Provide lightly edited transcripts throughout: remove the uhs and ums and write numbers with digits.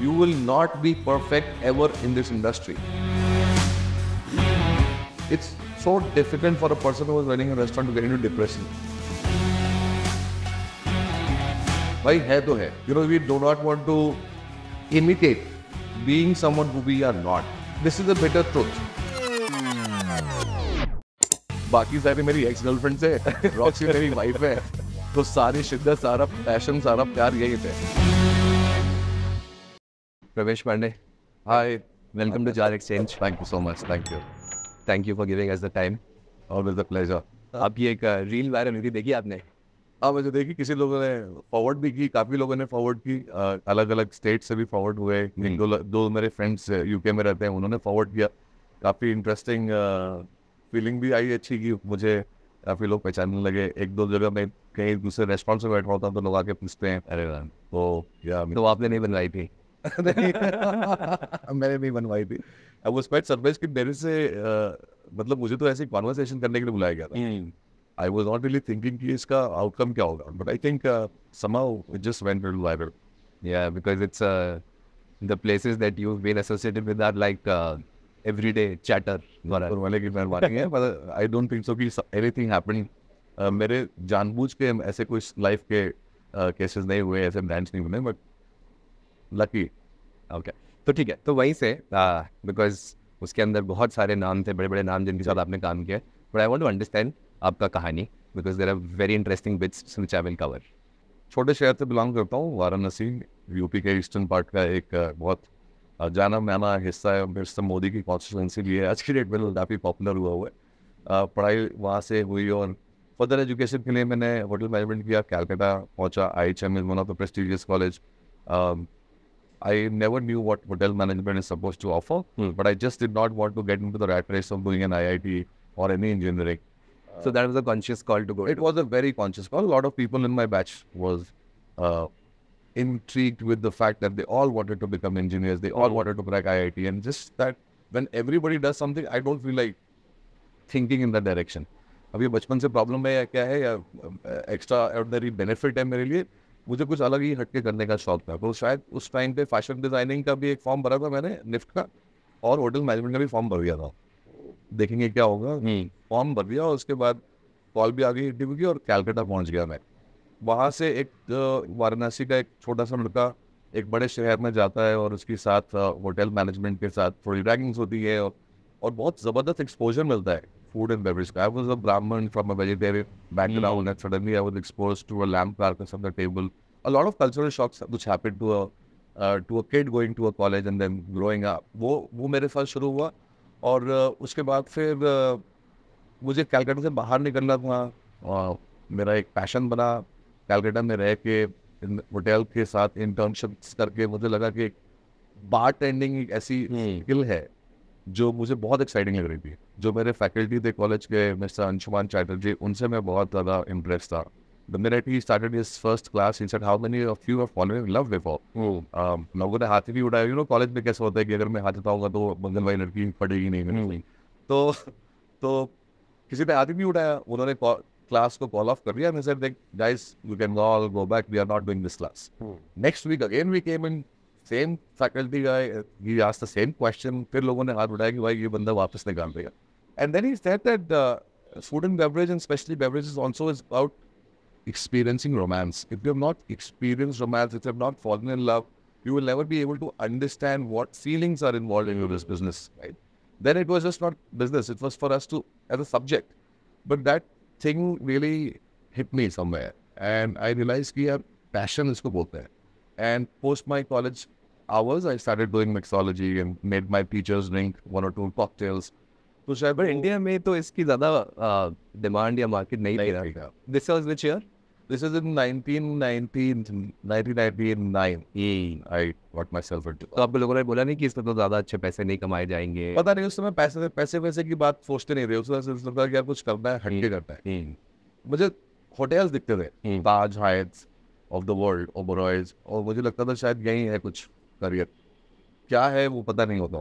You will not be perfect ever in this industry. It's so difficult for a person who is running a restaurant to get into depression. भाई है तो है. You know, we do not want to imitate being someone who we are not. This is the bitter truth. बाकी सारी मेरी ex girlfriend से, Roxy मेरी wife है, तो सारी शिद्दत, सारा पैशन, सारा प्यार यही पे. Pravesh Pandey, Hi, welcome to Jar Exchange. thank you so much. Thank you. Thank you for giving us the time. Always a pleasure. आपकी एक रील वायरल हुई थी, देखी आपने? हाँ, मुझे देखी, किसी लोगों ने फॉरवर्ड भी की, काफ़ी लोगों ने फॉरवर्ड की, अलग अलग स्टेट से भी फॉरवर्ड हुए. एक दो मेरे फ्रेंड्स यूके में रहते हैं, उन्होंने फॉरवर्ड किया. काफ़ी इंटरेस्टिंग फीलिंग भी आई अच्छी की मुझे. काफ़ी लोग पहचानने लगे. एक दो जगह मैं कहीं दूसरे रेस्टोरेंट में बैठा होता तो लोग आके पूछते हैं. अरे वाह, तो या तो आपने नहीं बनवाई थी? मैंने नहीं बनवाई थी. आई वाज क्वाइट सरप्राइज कि मेरे से मतलब मुझे तो ऐसे कॉन्वर्सेशन करने के लिए बुलाया गया था. I was not really thinking कि इसका outcome क्या होगा, but I think somehow it just went really viral. Yeah, because it's the places that you've been associated with are like everyday chatter. और वाले की मेहरबानी है, but I don't think so कि anything happened. मेरे जानबूझ के ऐसे कोई लाइफ के केसेस नहीं हुए, ऐसे ब्रांड्स नहीं बने, but lucky. Okay, तो ठीक है. तो वहीं से because उसके अंदर बहुत सारे नाम थे, बड़े बड़े नाम जिनके साथ आपने काम किया. But I want to understand आपका कहानी, because there are very interesting bits which I will cover. छोटे शहर से बिलोंग करता हूँ, वाराणसी, यूपी के ईस्टर्न पार्ट का एक बहुत जाना माना हिस्सा है. मिस्टर मोदी की कॉन्स्टिट्यूंसी भी है, आज की डेट में काफ़ी पॉपुलर हुआ है. पढ़ाई वहाँ से हुई और फर्दर एजुकेशन के लिए मैंने होटल मैनेजमेंट किया. कैलकाटा पहुँचा. IHM is one of the prestigious college. I never knew what hotel management is supposed to offer, but I just did not want to get into the rat race of doing an IIT or any engineering. So that was a conscious call to go. It was a very conscious call. A lot of people in my batch was intrigued with the fact that they all wanted to become engineers. They all wanted to crack IIT. And just that when everybody does something, I don't feel like thinking in that direction. अब ये बचपन से problem है या क्या है या extra ordinary benefit है मेरे लिए, मुझे कुछ अलग ही हटके करने का शौक था. तो शायद उस टाइम पे फैशन डिज़ाइनिंग का भी एक फॉर्म भरा था मैंने निफ्ट का, और होटल मैनेजमेंट का भी फॉर्म भर दिया था. देखेंगे क्या होगा. फॉर्म भर दिया और उसके बाद कॉल भी आ गई इंटरव्यू की और कैलकाटा पहुंच गया मैं. वहाँ से एक वाराणसी का एक छोटा सा लड़का एक बड़े शहर में जाता है और उसके साथ होटल मैनेजमेंट के साथ थोड़ी रैगिंग्स होती है और बहुत ज़बरदस्त एक्सपोजर मिलता है फूड एंड बेवरेज का. आई was a Brahmin from a vegetarian background and suddenly I was exposed to a lamb carcass on the table. A lot of cultural shocks which happened to a kid going to a college and then growing up. वो मेरे साथ शुरू हुआ. और उसके बाद फिर मुझे कैलकाटा से बाहर निकलना था. मेरा एक पैशन बना कैलकाटा में रह के होटल के साथ इंटर्नशिप्स करके. मुझे लगा कि बार टेंडिंग एक ऐसी स्किल है जो मुझे बहुत एक्साइटिंग लग रही थी. जो मेरे फैकल्टी थे कॉलेज के, मिस्टर अंशुमान चैटर्जी, उनसे मैं बहुत ज़्यादा इम्प्रेस था. The minute he started his first class, he said, "How many of you have fallen in love before?" लोगों ने हाथ भी उठाया. कॉलेज में कैसे होता है कि अगर मैं हाथ उठाऊंगा तो मंगल भाई लड़की पड़ेगी नहीं. तो किसी ने हाथ भी उठाया. उन्होंने क्लास को कॉल ऑफ कर दिया. मैं said, "Guys, you can all go back. We are not doing this class." Next week again we came in, same faculty guy. He asked the same question. फिर लोगों ने हाथ उठाया कि भाई ये बंदा वापस निकाल देगा. And then he said that food and beverage, and especially beverages, also is about experiencing romance. If you have not experienced romance, if you have not fallen in love, you will never be able to understand what feelings are involved in this business, right? Then it was just not business. It was for us to, as a subject. But that thing really hit me somewhere. And I realized कि यार passion इसको बोलते हैं. And post my college hours, I started doing mixology and made my teachers drink 1 or 2 cocktails. तो शायद पर India में तो इसकी ज़्यादा डिमांड या मार्केट नहीं थी. This was which year? This is in 1999. I got myself into. तो आपको लोगों ने बोला नहीं कि इसमें तो ज़्यादा अच्छे पैसे नहीं कमाए जाएंगे? पता नहीं, उस समय पैसे की बात सोचते नहीं थे. उस समय सिर्फ लगता कि यार कुछ करना है, हटके करना है. मुझे होटल्स दिखते थे, ताज, heights of the world, Oberois, और मुझे लगता था शायद यही है कुछ करियर. क्या है वो पता नहीं होता,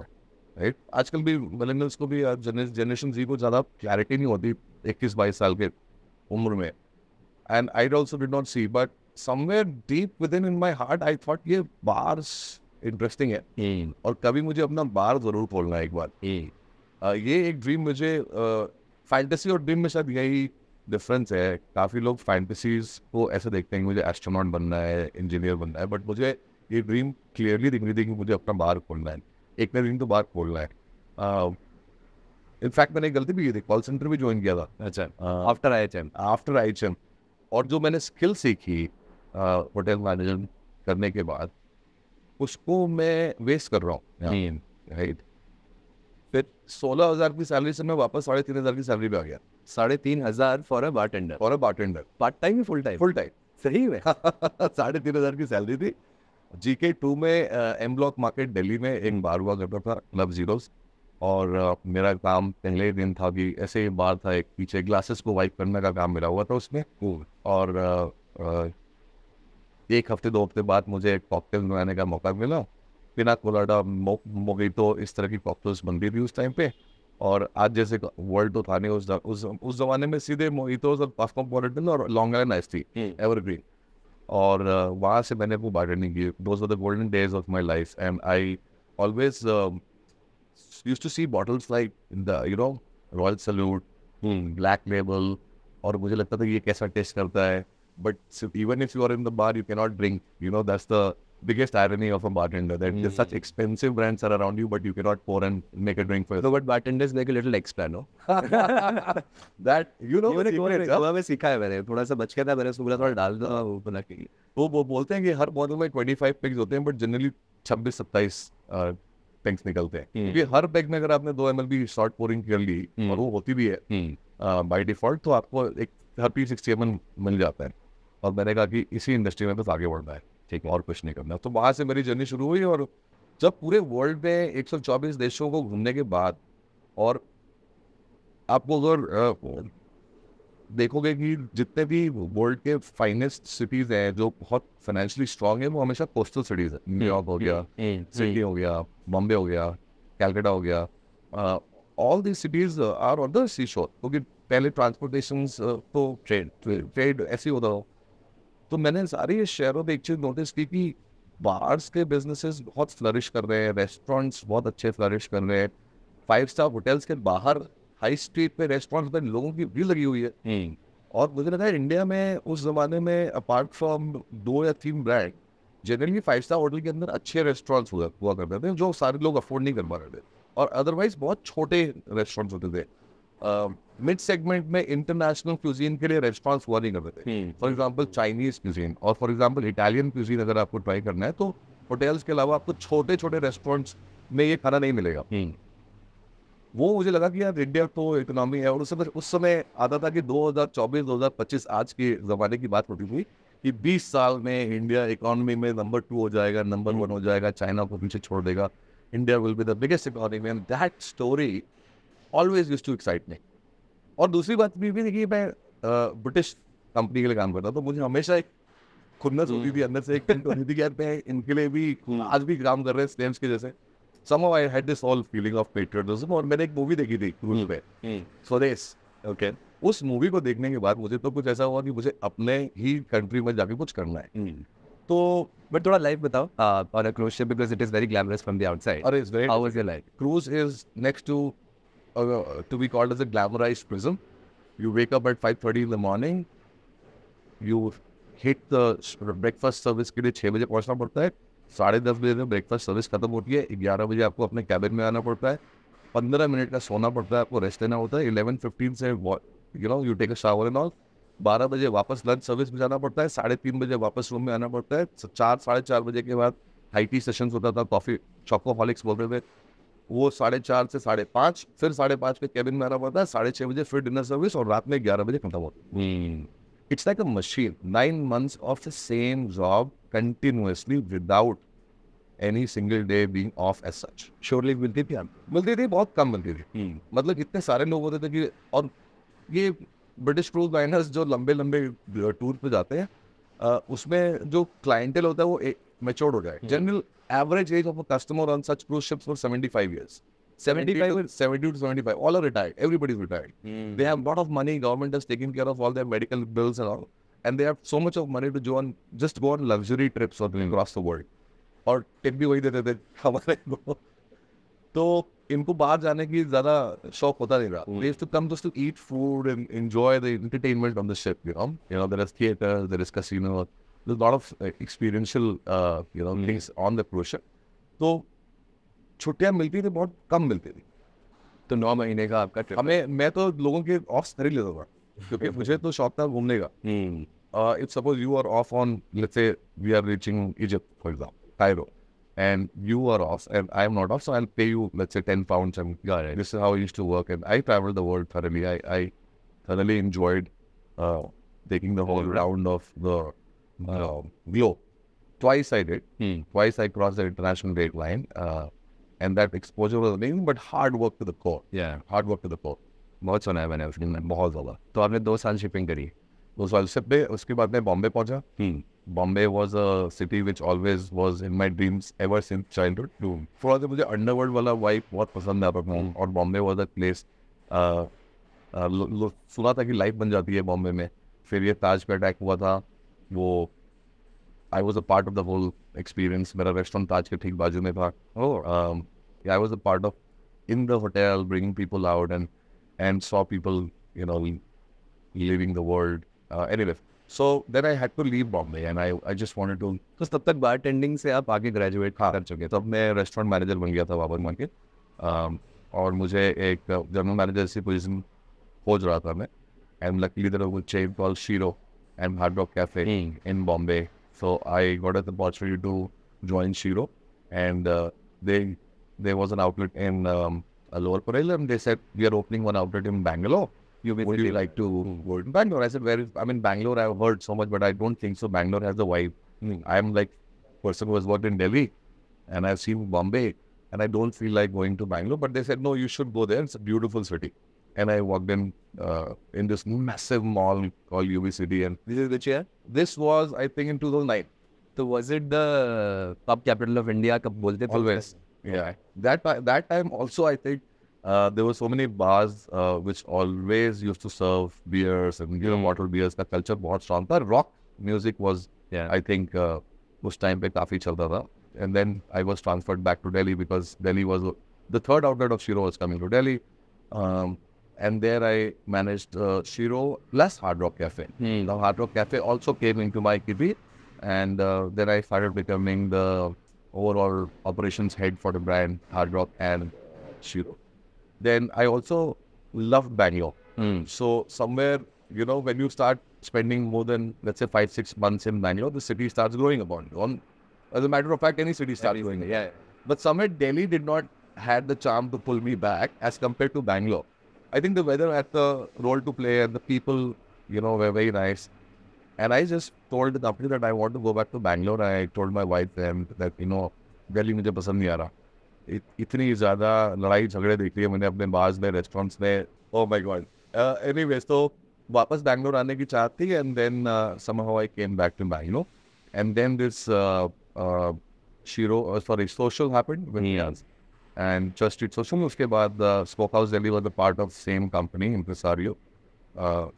राइट? आजकल भी मिलेनियल्स को भी, जनरेशन जी को ज़्यादा क्लैरिटी नहीं होती 21-22 साल के उम्र में. And I also did not see, but somewhere deep within in my heart, I thought ये bars इंटरेस्टिंग है और कभी मुझे अपना बार जरूर खोलना है एक बार। ये एक ड्रीम मुझे फैंटेसी और ड्रीम में शायद यही डिफरेंस है। काफ़ी लोग फैंटेसीज को ऐसे देखते हैं कि मुझे एस्ट्रोनॉट बनना है, इंजीनियर बनना है, बट मुझे ये ड्रीम क्लियरली दिख रही थी कि मुझे अपना बार खोलना है। एक मेरा ड्रीम तो बार खोलना है। इनफैक्ट मैंने एक गलती भी की थी, कॉल सेंटर भी ज्वाइन किया था। अच्छा, आफ्टर IHM और जो मैंने स्किल सीखी होटल मैनेजमेंट करने के बाद, उसको मैं वेस्ट कर रहा हूँ, राइट। फिर 16,000 की सैलरी से मैं वापस 3,500 की सैलरी पे आ गया। 3,500 for a bartender? For a bartender. Part time या फुल टाइम? Full time. सही में? 3,500 की सैलरी थी। GK2 में एम ब्लॉक मार्केट दिल्ली में एक बार हुआ करता था, क्लब जीरोस। और मेरा काम पहले ही दिन था कि ऐसे ही बार था, एक पीछे ग्लासेस को वाइप करने का काम मिला हुआ था उसमें। और एक हफ्ते 2 हफ्ते बाद मुझे एक कॉकटेल बनाने का मौका मिला। पिना कोलाडा, मोहितो, इस तरह की कॉकटेल्स बनती थी उस टाइम पे। और आज जैसे वर्ल्ड तो था नहीं उस जमाने में, सीधे मोहितोस और कॉस्मोपॉलिटन और long island ice tea, evergreen. और वहाँ से मैंने वो बार्टेनिंग की। Those were the golden days of my life and I always used to see bottles like Royal Salute, Black Label, और मुझे लगता था कि ये कैसा टेस्ट करता है। But even if you are in the bar, you cannot drink. That's the biggest irony of a bartender, that there's such expensive brands are around you, but you cannot pour and make a drink for yourself. No, but bartenders make a little extra, no? That मैंने गोवा में सीखा है, मैंने थोड़ा सा बच गया था, मैंने उसको बोला थोड़ा डाल दो वो बना के। वो बोलते हैं कि हर बॉटल में 25 पेग्स होते हैं, बट जनरली 26-27 पेग्स निकलते हैं। क्योंकि हर पेग में अगर आपने 2 ml भी शॉर्ट पोरिंग कर ली, और वो होती भी है बाय डिफॉल्ट, तो आपको एक 30-60 ml मिल जाता है। और मैंने कहा कि इसी इंडस्ट्री में बस आगे बढ़ना है, ठीक है, और कुछ नहीं करना। तो वहाँ से मेरी जर्नी शुरू हुई। और जब पूरे वर्ल्ड में 124 देशों को घूमने के बाद, और आपको अगर देखोगे कि जितने भी वर्ल्ड के फाइनेस्ट सिटीज़ हैं जो बहुत फाइनेंशियली स्ट्रांग है, वो हमेशा कोस्टल सिटीज़ है। न्यूयॉर्क हो गया, सिडनी हो गया, बॉम्बे हो गया, कैलकाटा हो गया। All these cities are on the sea shore, क्योंकि पहले ट्रांसपोर्टेशन तो ट्रेड ऐसे ही होता हो। तो मैंने सारे शहरों में एक चीज़ नोटिस की कि बार्स के बिजनेसेस बहुत फ्लरिश कर रहे हैं, रेस्टोरेंट्स बहुत अच्छे फ्लरिश कर रहे हैं। 5 स्टार होटल्स के बाहर हाई स्ट्रीट पे रेस्टोरेंट्स में लोगों की भीड़ लगी हुई है। और मुझे लगता है इंडिया में उस जमाने में अपार्ट फ्रॉम 2 या 3 ब्रांड, जनरली 5 स्टार होटल के अंदर अच्छे रेस्टोरेंट्स हुआ करते थे जो सारे लोग अफोर्ड नहीं कर पा रहे थे। और अदरवाइज बहुत छोटे रेस्टोरेंट्स होते थे। मिड सेगमेंट में इंटरनेशनल क्यूजीन के लिए रेस्टोरेंट्स हुआ नहीं करते थे। फॉर एग्जांपल चाइनीज क्यूजीन और फॉर एग्जांपल इटालियन क्यूजीन अगर आपको ट्राई करना है, तो होटल्स के अलावा आपको छोटे छोटे रेस्टोरेंट्स में ये खाना नहीं मिलेगा। वो मुझे लगा कि यार इंडिया तो इकोनॉमी है। और उस समय आता था कि 2024-2025 आज के ज़माने की बात होती थी कि 20 साल में इंडिया इकोनॉमी में नंबर 2 हो जाएगा, नंबर 1 हो जाएगा, चाइना को पीछे छोड़ देगा, India will be the biggest economy. And that story always used to excite me. और दूसरी बात भी थी कि मैं ब्रिटिश कंपनी के लिए काम करता, तो मुझे हमेशा एक खुन्नस होती थी अंदर से, एक टेंट होती थी कि यार मैं इनके लिए भी आज भी काम कर रहे हैं स्लेव्स के जैसे। Somehow I had this all feeling of patriotism। और मैंने एक मूवी देखी थी क्रूज पे, स्वदेश। ओके। उस मूवी को देखने के बाद मुझे तो कुछ ऐसा हुआ कि मुझे अपने ही कंट्री में जाके कुछ करना है। तो बट थोड़ा लाइफ बताओ on a cruise ship because it is very glamorous from the outside. अरे it's very How was your life? Cruise is next to be called as a glamorized prison. You wake up at 5:30 in the morning. You hit the breakfast service के लिए 6 बजे पहुंचना पड़ता है। 10:30 बजे में breakfast service खत्म होती है। 11 बजे आपको अपने कैबिन में आना पड़ता है। 15 मिनट का सोना पड़ता है, आपको रेस्ट लेना होता है। 11:15 से you take a shower and all. 12 बजे वापस लंच सर्विस में जाना पड़ता है। 3:30 बजे वापस रूम में आना पड़ता है। 4-4:30 बजे के बाद हाई टी सेशंस होता था, कॉफ़ी चॉकोहॉलिक्स बोलते थे वो। 4:30 से 5:30, फिर 5:30 पे कैबिन में आना पड़ता है। 6:30 बजे फिर डिनर सर्विस, और रात में 11 बजे खत्म होता है। It's like a machine. 9 months of the same job continuously without any single day being off as such. Surely मिलती थी? मिलती थी, बहुत कम मिलती थी। मतलब इतने सारे लोग होते थे कि, और ये ब्रिटिश क्रूज लाइनर्स जो लंबे लंबे टूर पे जाते हैं, उसमें जो क्लाइंटेल होता है वो मैच्योर्ड हो जाए। General average age of a customer on such cruise ships for 75 years. 70 to 75, all are retired. Everybody is retired. They have a lot of money. Government has taken care of all their medical bills and all, and they have so much of money to go on luxury trips across the world. और tip भी वही देते थे हमारे को। तो इनको बाहर जाने की ज़्यादा शौक होता नहीं रहा। They used to come just to eat food and enjoy the entertainment on the ship, you know. You know, there is theater, there is casino, there's a lot of experiential, things on the cruise ship. तो छुट्टियाँ मिलती थी, बहुत कम मिलती थी। तो 9 महीने का आपका ट्रिप। मैं तो लोगों के ऑफ खरीद लेता था, क्योंकि मुझे तो शौक था घूमने का। If suppose you are off on, let's say we are reaching Egypt, for example, Cairo, and you are off and I am not off, so I'll pay you, let's say, £10, and this is how it used to work. And I traveled the world thoroughly. I thoroughly enjoyed taking the whole round of the globe. Twice I did. Twice I crossed the international date line, and that exposure was amazing, but hard work to the core. Yeah. Hard work to the core. बहुत सुना है मैंने उसके बारे में। बहुत ज़्यादा। तो आपने 2 साल शिपिंग करी। 2 साल से पे उसके बाद मैं बॉम्बे पहुंचा। Bombay was a city which always was in my dreams ever since childhood. थोड़ा सा मुझे अंडरवर्ल्ड वाला वाइब बहुत पसंद आता था, और बॉम्बे was a place, सुना था कि लाइफ बन जाती है बॉम्बे में। फिर ये ताज पे अटैक हुआ था, वो I was a part of the whole experience. मेरा रेस्टोरेंट ताज के ठीक बाजू में था। I was a part of in the hotel, bringing people out and saw people, leaving the world. Anyway, so then I had to leave Bombay, and I just wanted to. तो तब तक bartending से आप आगे graduate कर चुके थे। तब मैं रेस्टोरेंट मैनेजर बन गया था वापस मान के, और मुझे एक जनरल मैनेजर की पोजीशन खोज रहा था मैं। And luckily there was a chain called Shiro and Hard Rock Cafe in Bombay. So I got an opportunity to join Shiro, and there was an outlet in Lower Parel, and they said we are opening one outlet in Bangalore. Would you like to go to Bangalore? I said, where is? I mean, Bangalore, I've heard so much, but I don't think so. Bangalore has the vibe. I'm like person who has worked in Delhi, and I've seen Bombay, and I don't feel like going to Bangalore. But they said, no, you should go there. It's a beautiful city. And I walked in this massive mall called UV City. And This is which year? this was, I think, in 2009. तो was it the pub capital of India? कब बोलते थे? Always. Yeah. That time also, I think, there were so many bars which always used to serve beers and bottled beers. का culture बहुत strong था. Rock music was, I think, उस time पे काफी चलता था. And then I was transferred back to Delhi because Delhi was the third outlet of Shiro was coming to Delhi. And there I managed Shiro plus Hard Rock Cafe. Now Hard Rock Cafe also came into my kitty, and then I started becoming the overall operations head for the brand Hard Rock and Shiro. Then I also loved Bangalore. So somewhere, when you start spending more than, let's say, 5-6 months in Bangalore, the city starts growing upon you. As a matter of fact, any city starts growing. Yeah. But somewhere Delhi did not had the charm to pull me back as compared to Bangalore. I think the weather had the role to play, and the people, were very nice. And I just told the company that I want to go back to Bangalore. I told my wife then that, Delhi मुझे पसंद नहीं आ रहा। इतनी ज़्यादा लड़ाई झगड़े देख लिए मैंने अपने बार्स में, रेस्टोरेंट्स में। Oh my God. Anyways, तो वापस बैंगलोर आने की चाहत थी, and then somehow I came back to Bangalore. And then this Social happened with me. And Just Street Social, उसके बाद Smokehouse Delhi was a part of same company, Impresario.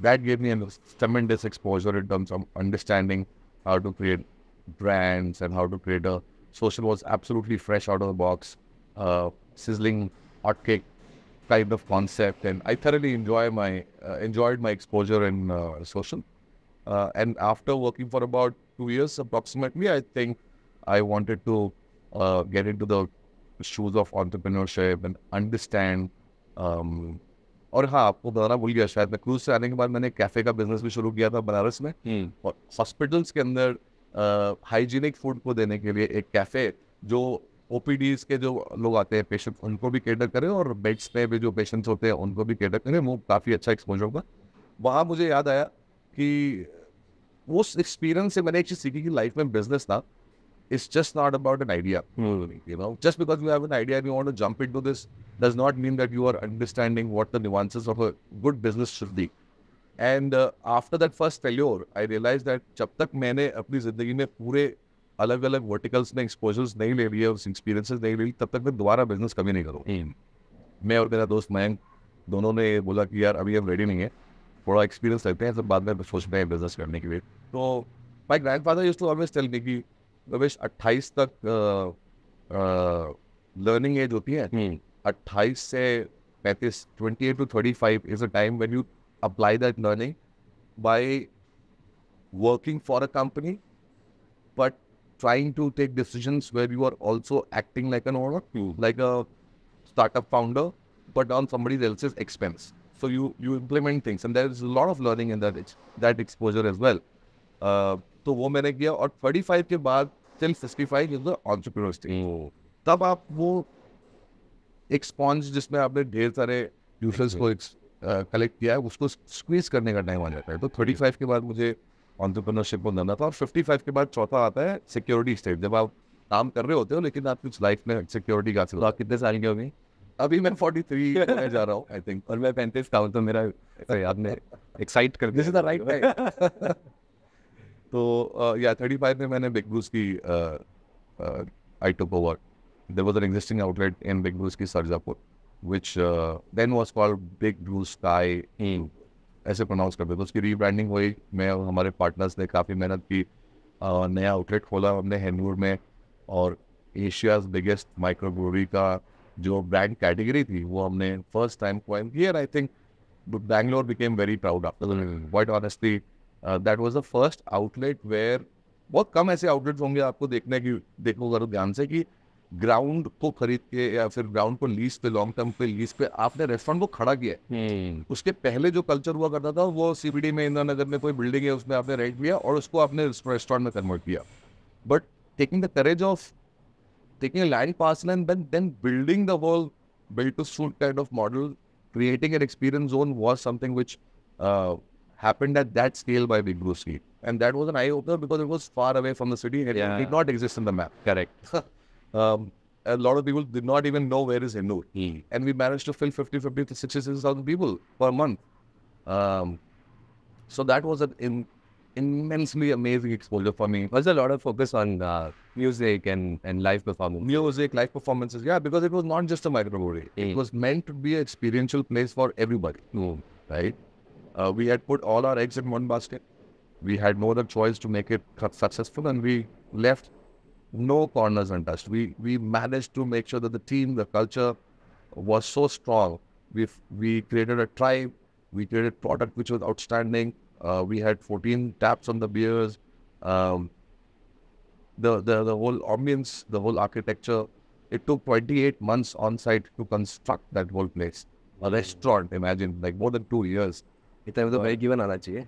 That gave me a tremendous exposure in terms of understanding how to create brands and how to create a social. Was absolutely fresh out of the box, sizzling hotcake kind of concept, and I thoroughly enjoyed my exposure in social. And after working for about 2 years approximately, I think I wanted to get into the shoes of entrepreneurship and understand. और हाँ, आपको बताना भूल गया शायद, मैं cruise से आने के बाद मैंने कैफे का बिजनेस भी शुरू किया था बनारस में, और हॉस्पिटल्स के अंदर हाइजीनिक फूड को देने के लिए एक कैफे जो ओपीडीज के जो लोग आते हैं पेशेंट, उनको भी केटर करे, और बेड्स पे भी जो पेशेंट्स होते हैं उनको भी केटर करे। वो काफ़ी अच्छा एक्सपोजर होगा। वहाँ मुझे याद आया कि उस एक्सपीरियंस से मैंने एक चीज़ सीखी कि लाइफ में बिजनेस था, it's just not about an idea. Just because you have an idea and you want to jump into this does not mean that you are understanding what the nuances of a good business should be. And after that first failure, I realized that जब तक मैंने अपनी ज़िंदगी में पूरे अलग अलग verticals में एक्सपोजर्स नहीं ले लिए, उस एक्सपीरियंसेस नहीं ले ली, तब तक मैं दोबारा बिजनेस कभी नहीं करूँगा। मैं और मेरा दोस्त मयंक दोनों ने बोला कि यार अभी हम रेडी नहीं है, थोड़ा एक्सपीरियंस लेते हैं, सब बाद में सोचते हैं बिजनेस करने के लिए। तो my grandfather used to always tell me कि रमेश 28 तक लर्निंग एज होती है. 28 से 35, 28 to 35 is a time when you apply that learning by working for a company, but trying to take decisions where you are also acting like an owner, like a startup founder, but on somebody else's expense. So you implement things, and there is a lot of learning in that exposure as well. तो वो मैंने किया, और 35 के बाद till 65 is the entrepreneur stage. तब आप वो एक स्पॉन्ज जिसमें आपने ढेर सारे यूजर्स को कलेक्ट किया है, उसको स्क्वीज करने का टाइम आ जाता है. तो 35 के बाद मुझे एंटरप्रेन्योरशिप में जाना था, और 55 के बाद चौथा आता है सिक्योरिटी स्टेज, जब आप काम कर रहे होते हो लेकिन आप कुछ लाइफ में सिक्योरिटी का. तो आप कितने साल के हो गए? अभी मैं 43 होने जा रहा हूँ आई थिंक, और मैं 35 का हूँ. तो मेरा आपने एक्साइट कर दिया. This is the right time. तो या 35 में मैंने बिग ब्रूस की I took over. There was an existing outlet in Big Blue Sky Sarjapur, which then was called Big Blue Sky. ऐसे प्रोनाउंस करते थे. उसकी रीब्रांडिंग हुई. मैं और हमारे पार्टनर्स ने काफ़ी मेहनत की. नया आउटलेट खोला हमने हेनूर में, और एशियाज बिगेस्ट माइक्रो ब्रूरी का जो ब्रांड कैटेगरी थी वो हमने फर्स्ट टाइम क्वाइन किया. I think Bangalore became very proud after. Quite honestly that was the first outlet where, बहुत कम ऐसे आउटलेट्स होंगे आपको देखो अगर ध्यान से, कि ग्राउंड को खरीद के या फिर ग्राउंड को लीज पे, लॉन्ग टर्म पे लीज पे आपने रेस्टोरेंट को खड़ा किया है. उसके पहले जो कल्चर हुआ करता था वो सीबीडी में, इंदिरा नगर में कोई बिल्डिंग है उसमें आपने रेंट लिया और उसको आपने रेस्टोरेंट में कन्वर्ट किया. But taking the courage of taking a land parcel and then building the whole built to suit kind of model, creating an experience zone was something which happened at that scale by Big Blue Sky. And that was an eye-opener because it was far away from the city and it did not exist in the map. Correct. A lot of people did not even know where is Hennur. And we managed to fill 50 to 66,000 people per month. So that was an immensely amazing exposure for me. Was a lot of focus on music and live performance. Music, live performances, yeah, because it was not just a microbrewery. It was meant to be an experiential place for everybody, right? We had put all our eggs in one basket. We had no other choice to make it successful, and we left no corners untouched. We managed to make sure that the team, the culture was so strong. We created a tribe. We created product which was outstanding. We had 14 taps on the beers. The whole ambience, the whole architecture. It took 28 months on site to construct that whole place. A restaurant, imagine, like more than 2 years. इतना तो break even आना चाहिए.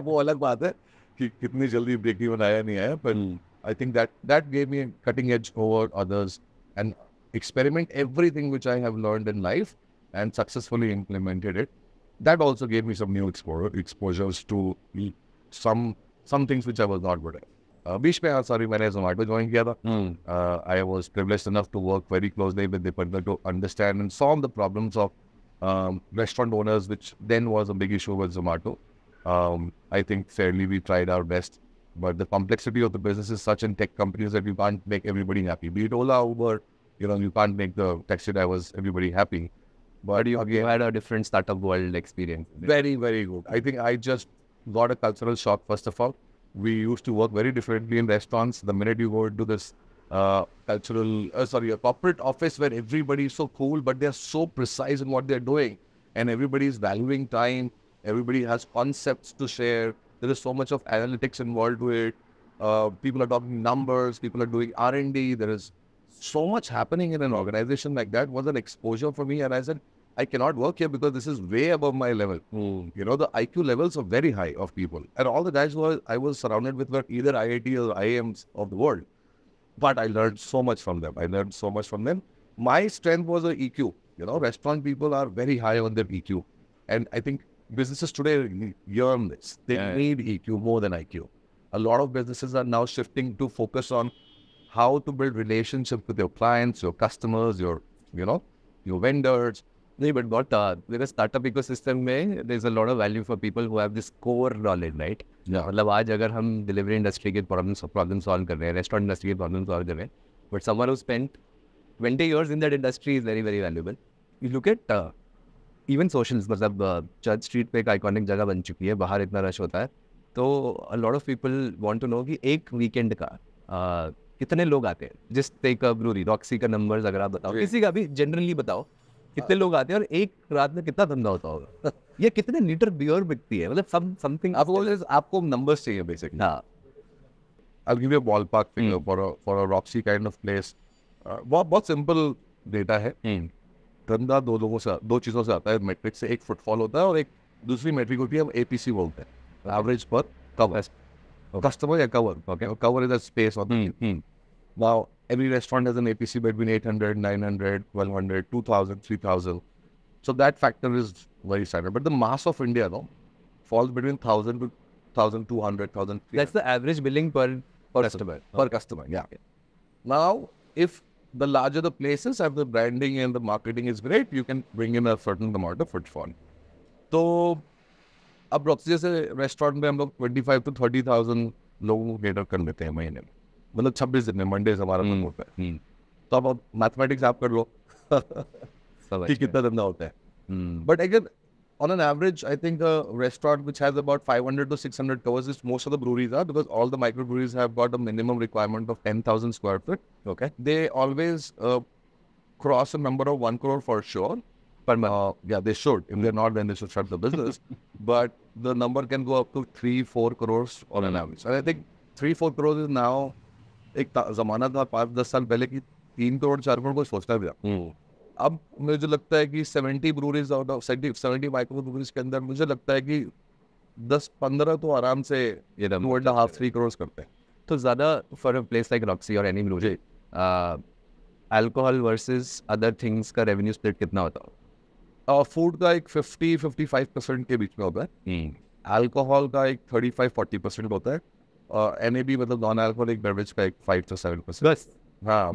वो अलग बात है कि कितनी जल्दी ब्रेक इवन आया नहीं आया, but I think that gave me a cutting edge over others, and experiment everything which I have learned in life and successfully implemented it. That also gave me some new exposures to some things which I was not good at. बीच में मैंने Zomato join किया था. I was privileged enough to work very closely with Deepankar to understand and solve the problems of restaurant owners, which then was a big issue with Zomato. I think fairly we tried our best, but the complexity of the business is such in tech companies that you can't make everybody happy. Be it Ola, Uber, you can't make the taxi drivers everybody happy. But you had a different startup world experience. Very, very good. I think I just got a cultural shock, first of all. We used to work very differently in restaurants. The minute you go into this a corporate office where everybody is so cool, but they're so precise in what they're doing, and everybody is valuing time, everybody has concepts to share. There is so much of analytics involved with it. People are talking numbers, people are doing R&D. There is so much happening in an organization like that. Was an exposure for me, and I said, I cannot work here because this is way above my level. The IQ levels are very high of people, and all the guys who I was surrounded with were either IIT or IIMs of the world. But I learned so much from them. My strength was the EQ. Restaurant people are very high on their EQ, and I think businesses today yearn this. They need EQ more than IQ. A lot of businesses are now shifting to focus on how to build relationships with your clients, your customers, your vendors. No, but there is startup ecosystem में there is a lot of value for people who have this core knowledge, right? मतलब आज अगर हम delivery industry के problem solve कर रहे हैं, restaurant industry के problem solve कर रहे हैं, but someone who spent 20 years in that industry is very, very valuable. You look at even socials, मतलब चर्च स्ट्रीट पे एक आइकॉनिक जगह बन चुकी है, बाहर इतना रश होता है, तो a lot of people want to know कि एक वीकेंड का कितने लोग आते हैं जिस टेक ब्रूरी रॉक्सी का नंबर्स अगर आप बताओ, किसी का भी जनरली बताओ कितने लोग आते हैं और एक रात में कितना धंधा होता होगा? ये कितने लीटर बियर बिकती है, मतलब समथिंग आपको नंबर्स चाहिए बेसिकली. हाँ. I'll give you a ballpark figure for a Roxy kind of place. बहुत सिंपल डेटा है. धंधा दो चीज़ों से आता है. मेट्रिक से एक फुटफॉल होता है और एक दूसरी मेट्रिक होती है, हम APC बोलते हैं, एवरेज पर कवर, कस्टमर या cover. Okay, cover is the space on the. Now every restaurant has an APC between 800, 900, 1200, 2000, 3000. So that factor is very standard. But the mass of India, no, falls between 1000 to 1200, 1300. That's the average billing per customer. Per customer, yeah. Now, if the larger the places have the branding and the marketing is great, you can bring in a certain amount of footfall. तो अब Roxy जैसे restaurant में हम लोग 25 to 30,000 लोगों को cater कर लेते हैं महीने में, मतलब 26 दिन में, मंडे से हमारा मन होता है. तो अब मैथमेटिक्स आप कर लो कि कितना धंधा होता है. बट अगर on an average, I think a restaurant which has about 500 to 600 covers, is most of the breweries are, because all the microbreweries have got a minimum requirement of 10,000 square feet. Okay. They always cross a number of 1 crore for sure. Per month. Yeah, they should. If they're not, then they should shut the business. But the number can go up to 3-4 crores on an average. And I think 3-4 crores is now, एक ज़माना था 5-10 साल पहले की 3 करोड़ 4 करोड़ को सोचता भी था. अब मुझे लगता है कि 70 breweries out of 70 micro breweries के अंदर मुझे लगता है कि 10-15 तो आराम से 2.5-3 करोड़ करते हैं. तो ज़्यादा for a place like Roxy और any brewery, alcohol versus other things का रेवेन्यू स्प्लिट कितना होता है? फूड का एक 50-55% के बीच में होता है. अल्कोहल का एक 35-40% होता है. NAB मतलब नॉन अल्कोहलिक बेवरेज का एक 5 to 7%. बस. हाँ.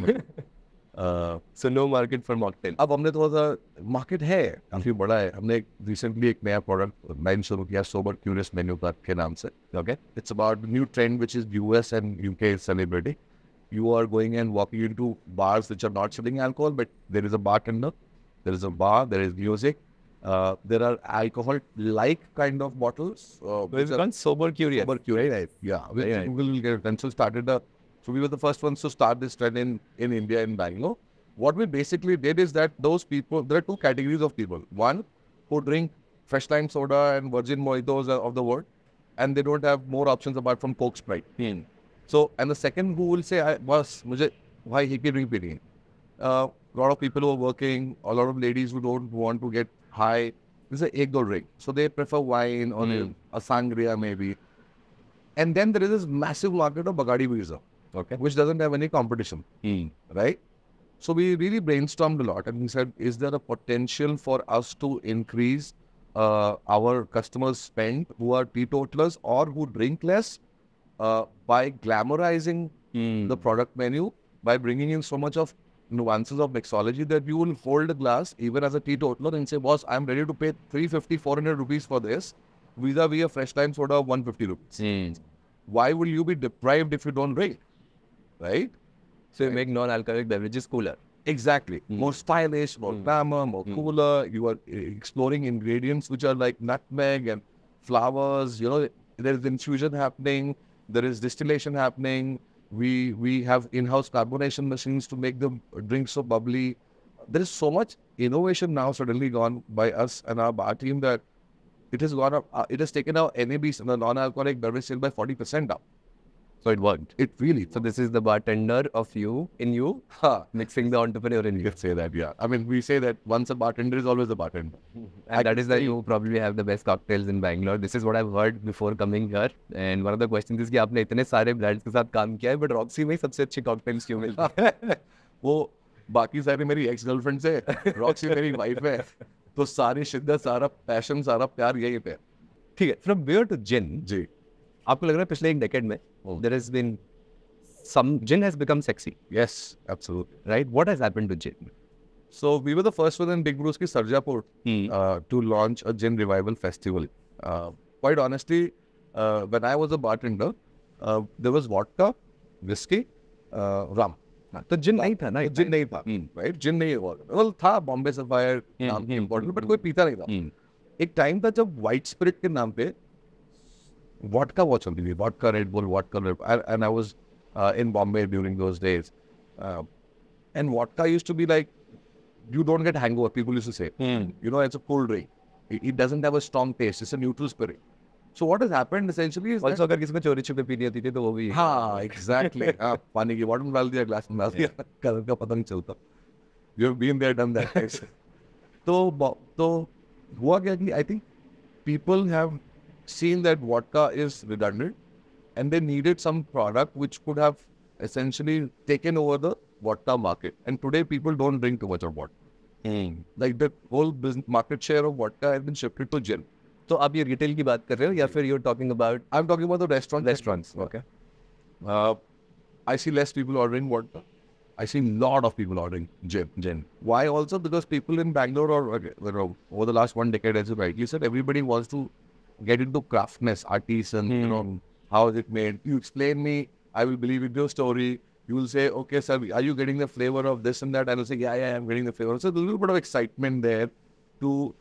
So no market for mocktail. अब हमने थोड़ा सा मार्केट है, काफी बड़ा है. हमने रिसेंटली एक नया प्रोडक्ट लाइन शुरू किया, सोबर क्यूरियस मेन्यू कार्ड के नाम से. Okay. It's about new trend which is US and UK is celebrating. You are going and walking into bars which are not selling alcohol, but there is a bartender, there is a bar, there is music. There are alcohol-like kind of bottles. It's called Sober Curious. Sober Curious, right? Yeah. Which Google will get it. And so started so we were the first ones to start this trend in India, in Bangalore. What we basically did is that those people, there are two categories of people. One who drink fresh lime soda and virgin mojitos of the world, and they don't have more options apart from Coke, Sprite. So, and the second who will say, why he can drink pity? A lot of people who are working, a lot of ladies who don't want to get high, this is a go drink. So they prefer wine or a sangria maybe. And then there is this massive market of Bacardi Visa. Okay, which doesn't have any competition, right? So we really brainstormed a lot and we said, is there a potential for us to increase our customers' spend who are teetotalers or who drink less by glamorizing the product menu, by bringing in so much of nuances of mixology that you will hold a glass even as a teetotaler and say, boss, I'm ready to pay 350-400 rupees for this, vis-a-vis a fresh lime soda of 150 rupees. Why will you be deprived if you don't drink? Right? So you make non-alcoholic beverages cooler. Exactly. More stylish, more glamour, more cooler. You are exploring ingredients which are like nutmeg and flowers. You know, there is infusion happening. There is distillation happening. We have in-house carbonation machines to make the drink so bubbly. There is so much innovation now suddenly gone by us and our bar team that it has gone up. It has taken our NABs, the non-alcoholic beverage sale, by 40% up. So it worked. It really. So this is the bartender of you, in you, mixing the entrepreneur in you. You can say that, yeah. I mean, we say that once a bartender is always a bartender. And that is why you probably have the best cocktails in Bangalore. This is what I've heard before coming here. And one of the questions is कि आपने इतने सारे brands के साथ काम किया है, but Roxy में सबसे अच्छे cocktails क्यों मिलते हैं? वो बाकी सारे मेरी ex girlfriend से, Roxy मेरी wife है, तो सारी शिद्दत, सारा passion, सारा प्यार यही पे. ठीक है. From beer to gin. जी. आपको लग रहा है पिछले एक decade में there has been some gin has become sexy. Yes, absolutely. Right? What has happened to gin? So we were the first one in Big Brews ki Sarjapur to launch a gin revival festival. Quite honestly, when I was a bartender, there was vodka, whiskey, rum. तो जिन नहीं था ना, जिन नहीं था, right? जिन नहीं हुआ, well था Bombay sapphire नाम की important, but कोई पीता नहीं था. एक टाइम था जब white spirit के नाम पे वॉडका बहुत चलती थी, vodka red bull, vodka red, and I was in Bombay during those days. And vodka used to be like, you don't get hangover, people used to say. You know, it's a cool drink. It doesn't have a strong taste. It's a neutral spirit. So what has happened essentially is Also अगर किसी को चोरी छुपे पीनी होती थी तो वो भी हाँ exactly पानी की बॉटल में डाल दिया ग्लास में डाल दिया कलर का पता नहीं चलता you have been there done that right? तो हुआ क्या कि I think people have seen that vodka is redundant and they needed some product which could have essentially taken over the vodka market, and today people don't drink too much of vodka. Like the whole business market share of vodka has been shifted to gin. तो आप ये retail की बात कर रहे हो या फिर you're talking about I'm talking about the restaurants? Okay. I see less people ordering vodka. I see a lot of people ordering gin. Why also? Because people in Bangalore or over the last one decade, as you rightly said, everybody wants to get into craftness, artisan, you know, how is it made? You explain me, I will believe in your story. You will say, okay, sir, are you getting the flavor of this and that? And I'll say, yeah, I'm getting the flavor. So there's a little bit of excitement there to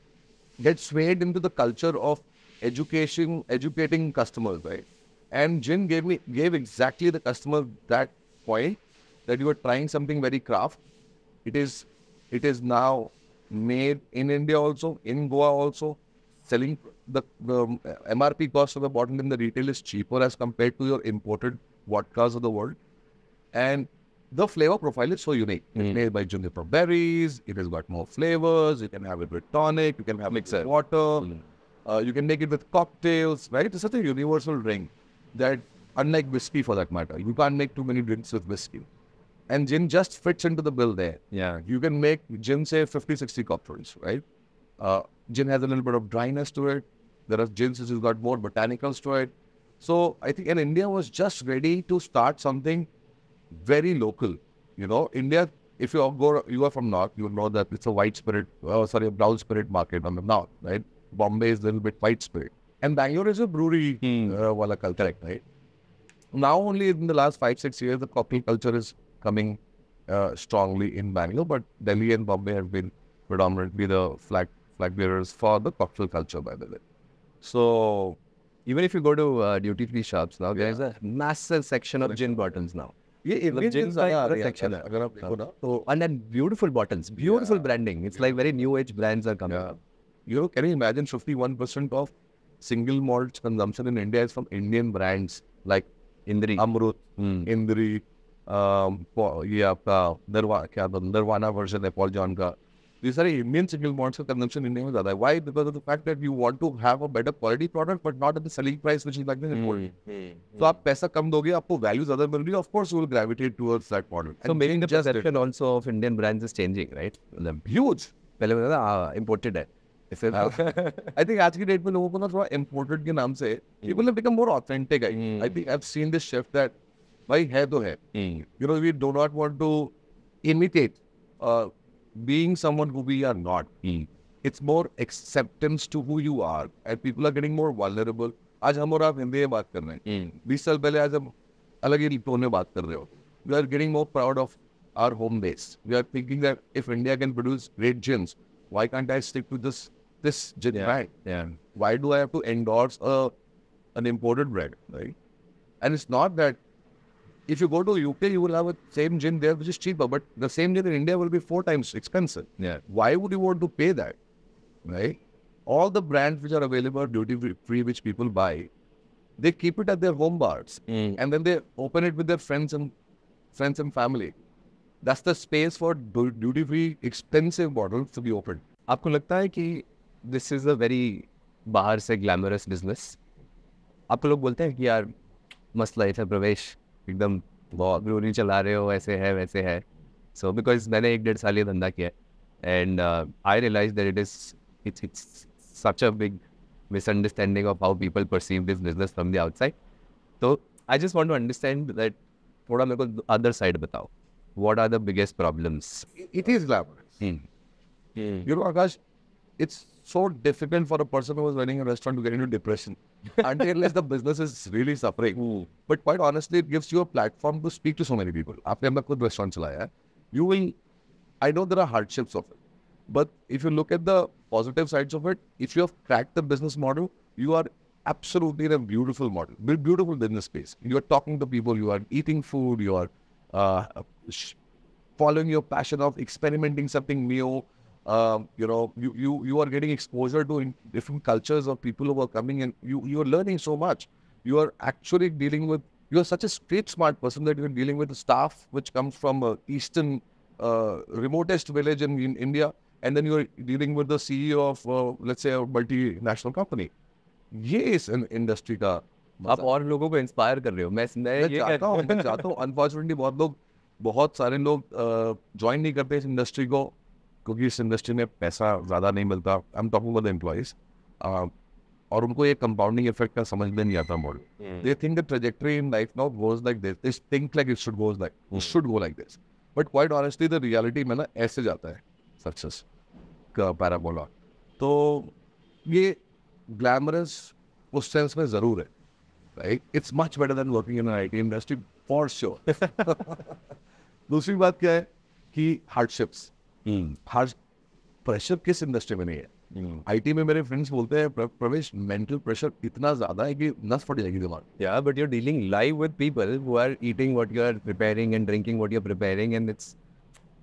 get swayed into the culture of educating customers, right? And gin gave exactly the customer that point that you are trying something very craft. It is now made in India also, in Goa also. Selling the MRP cost of the bottle in the retail is cheaper as compared to your imported vodkas of the world. And the flavor profile is so unique. It's made by juniper berries. It has got more flavors. You can have it with tonic. You can have it with water. You can make it with cocktails, right? It's such a universal drink that, unlike whiskey for that matter, you can't make too many drinks with whiskey. And gin just fits into the bill there. Yeah. You can make gin, say, 50, 60 cocktails, right? Gin has a little bit of dryness to it. There are gins which has got more botanicals to it. So I think, and India was just ready to start something very local. You know, India, if you are from North, you know that it's a brown spirit market on the North, right? Bombay is a little bit white spirit. And Bangalore is a brewery wala culture, right? Now only in the last 5-6 years, the coffee culture is coming strongly in Bangalore, but Delhi and Bombay have been predominantly the flag bearers for the cocktail culture, by the way. So even if you go to duty-free shops now, there is a massive section of gin bottles now. ये gin का एक section है. अगर आप देखो ना तो And then beautiful bottles, beautiful branding. It's like very new age brands are coming up. You know, can you imagine 51% of single malt consumption in India is from Indian brands like Indri, Amrut, Indri, Nirvana version है Paul John का. These are Indian single malts का consumption India में ज़्यादा है. Why? Because of the fact that you want to have a better quality product, but not at the selling price which is like the import. So आप पैसा कम दोगे, आपको value ज़्यादा मिल रही है. Of course, you will gravitate towards that model. So maybe the perception also of Indian brands is changing, right? Huge. पहले बोला था imported है. I think आज की डेट में लोगों को ना थोड़ा imported के नाम से people have become more authentic. I think I've seen this shift that भाई है तो है. You know, we do not want to imitate being someone who we are not. It's more acceptance to who you are, and people are getting more vulnerable. आज हम और आप हिंदी में बात कर रहे हैं. 20 साल पहले आज हम अलग ही टोन में बात कर रहे हो. We are getting more proud of our home base. We are thinking that if India can produce great gins, why can't I stick to this gin brand? Yeah. Why do I have to endorse an imported brand, right? And it's not that if you go to UK, you will have a same gin there which is cheaper, but the same gin in India will be 4 times expensive. Yeah. Why would you want to pay that, right? All the brands which are available duty free, which people buy, they keep it at their home bars, and then they open it with their friends and family. That's the space for duty free expensive bottles to be opened. आपको लगता है कि this is a very बाहर से glamorous business? आपको लोग बोलते हैं कि यार मस्त लाइफ है प्रवेश, एकदम बहुत ब्रूरी चला रहे हो, ऐसे है वैसे है. So because मैंने 1-1.5 साल ये धंधा किया है, and I realized that it's such a big misunderstanding of how people perceive this business from the outside. So I just want to understand that थोड़ा मेरे को other side बताओ. What are the biggest problems? It is glamorous. You know, Akash, it's so difficult for a person who is running a restaurant to get into depression unless the business is really suffering. But quite honestly, it gives you a platform to speak to so many people. आपने अपना खुद restaurant चलाया है. You will, I know there are hardships of it, but if you look at the positive sides of it, if you have cracked the business model, you are absolutely in a beautiful model, beautiful business space. You are talking to people, you are eating food, you are sh- following your passion of experimenting something new. You are getting exposure to different cultures of people who are coming, and you are learning so much. You are actually dealing with. You are such a street smart person that you are dealing with the staff which comes from eastern remotest village in India, and then you are dealing with the CEO of let's say a multinational company. ये इस industry का आप और लोगों को inspire कर रहे हो। मैं मैं चाहता हूँ अनफॉर्चुनेटली बहुत सारे लोग ज्वाइन नहीं करते इस इंडस्ट्री को, क्योंकि इस इंडस्ट्री में पैसा ज़्यादा नहीं मिलता। I am talking about the employees, और उनको ये कंपाउंडिंग इफेक्ट का समझ में नहीं आता model. They think the trajectory in life now goes like this, they think like it should go like this, but quite honestly the reality में ना ऐसे जाता है सक्सेस का पैराबोला। तो ये ग्लैमरस उस सेंस में ज़रूर है, right? It's much better than working in IT industry for sure. दूसरी बात क्या है कि हार्डशिप्स, हार्ड प्रेशर किस इंडस्ट्री में नहीं है? आईटी में मेरे फ्रेंड्स बोलते हैं प्रवेश मेंटल प्रेशर इतना ज़्यादा है कि नस फट जाएगी दिमाग। Yeah, but you're dealing live with people who are eating what you are preparing and drinking what you're preparing, and it's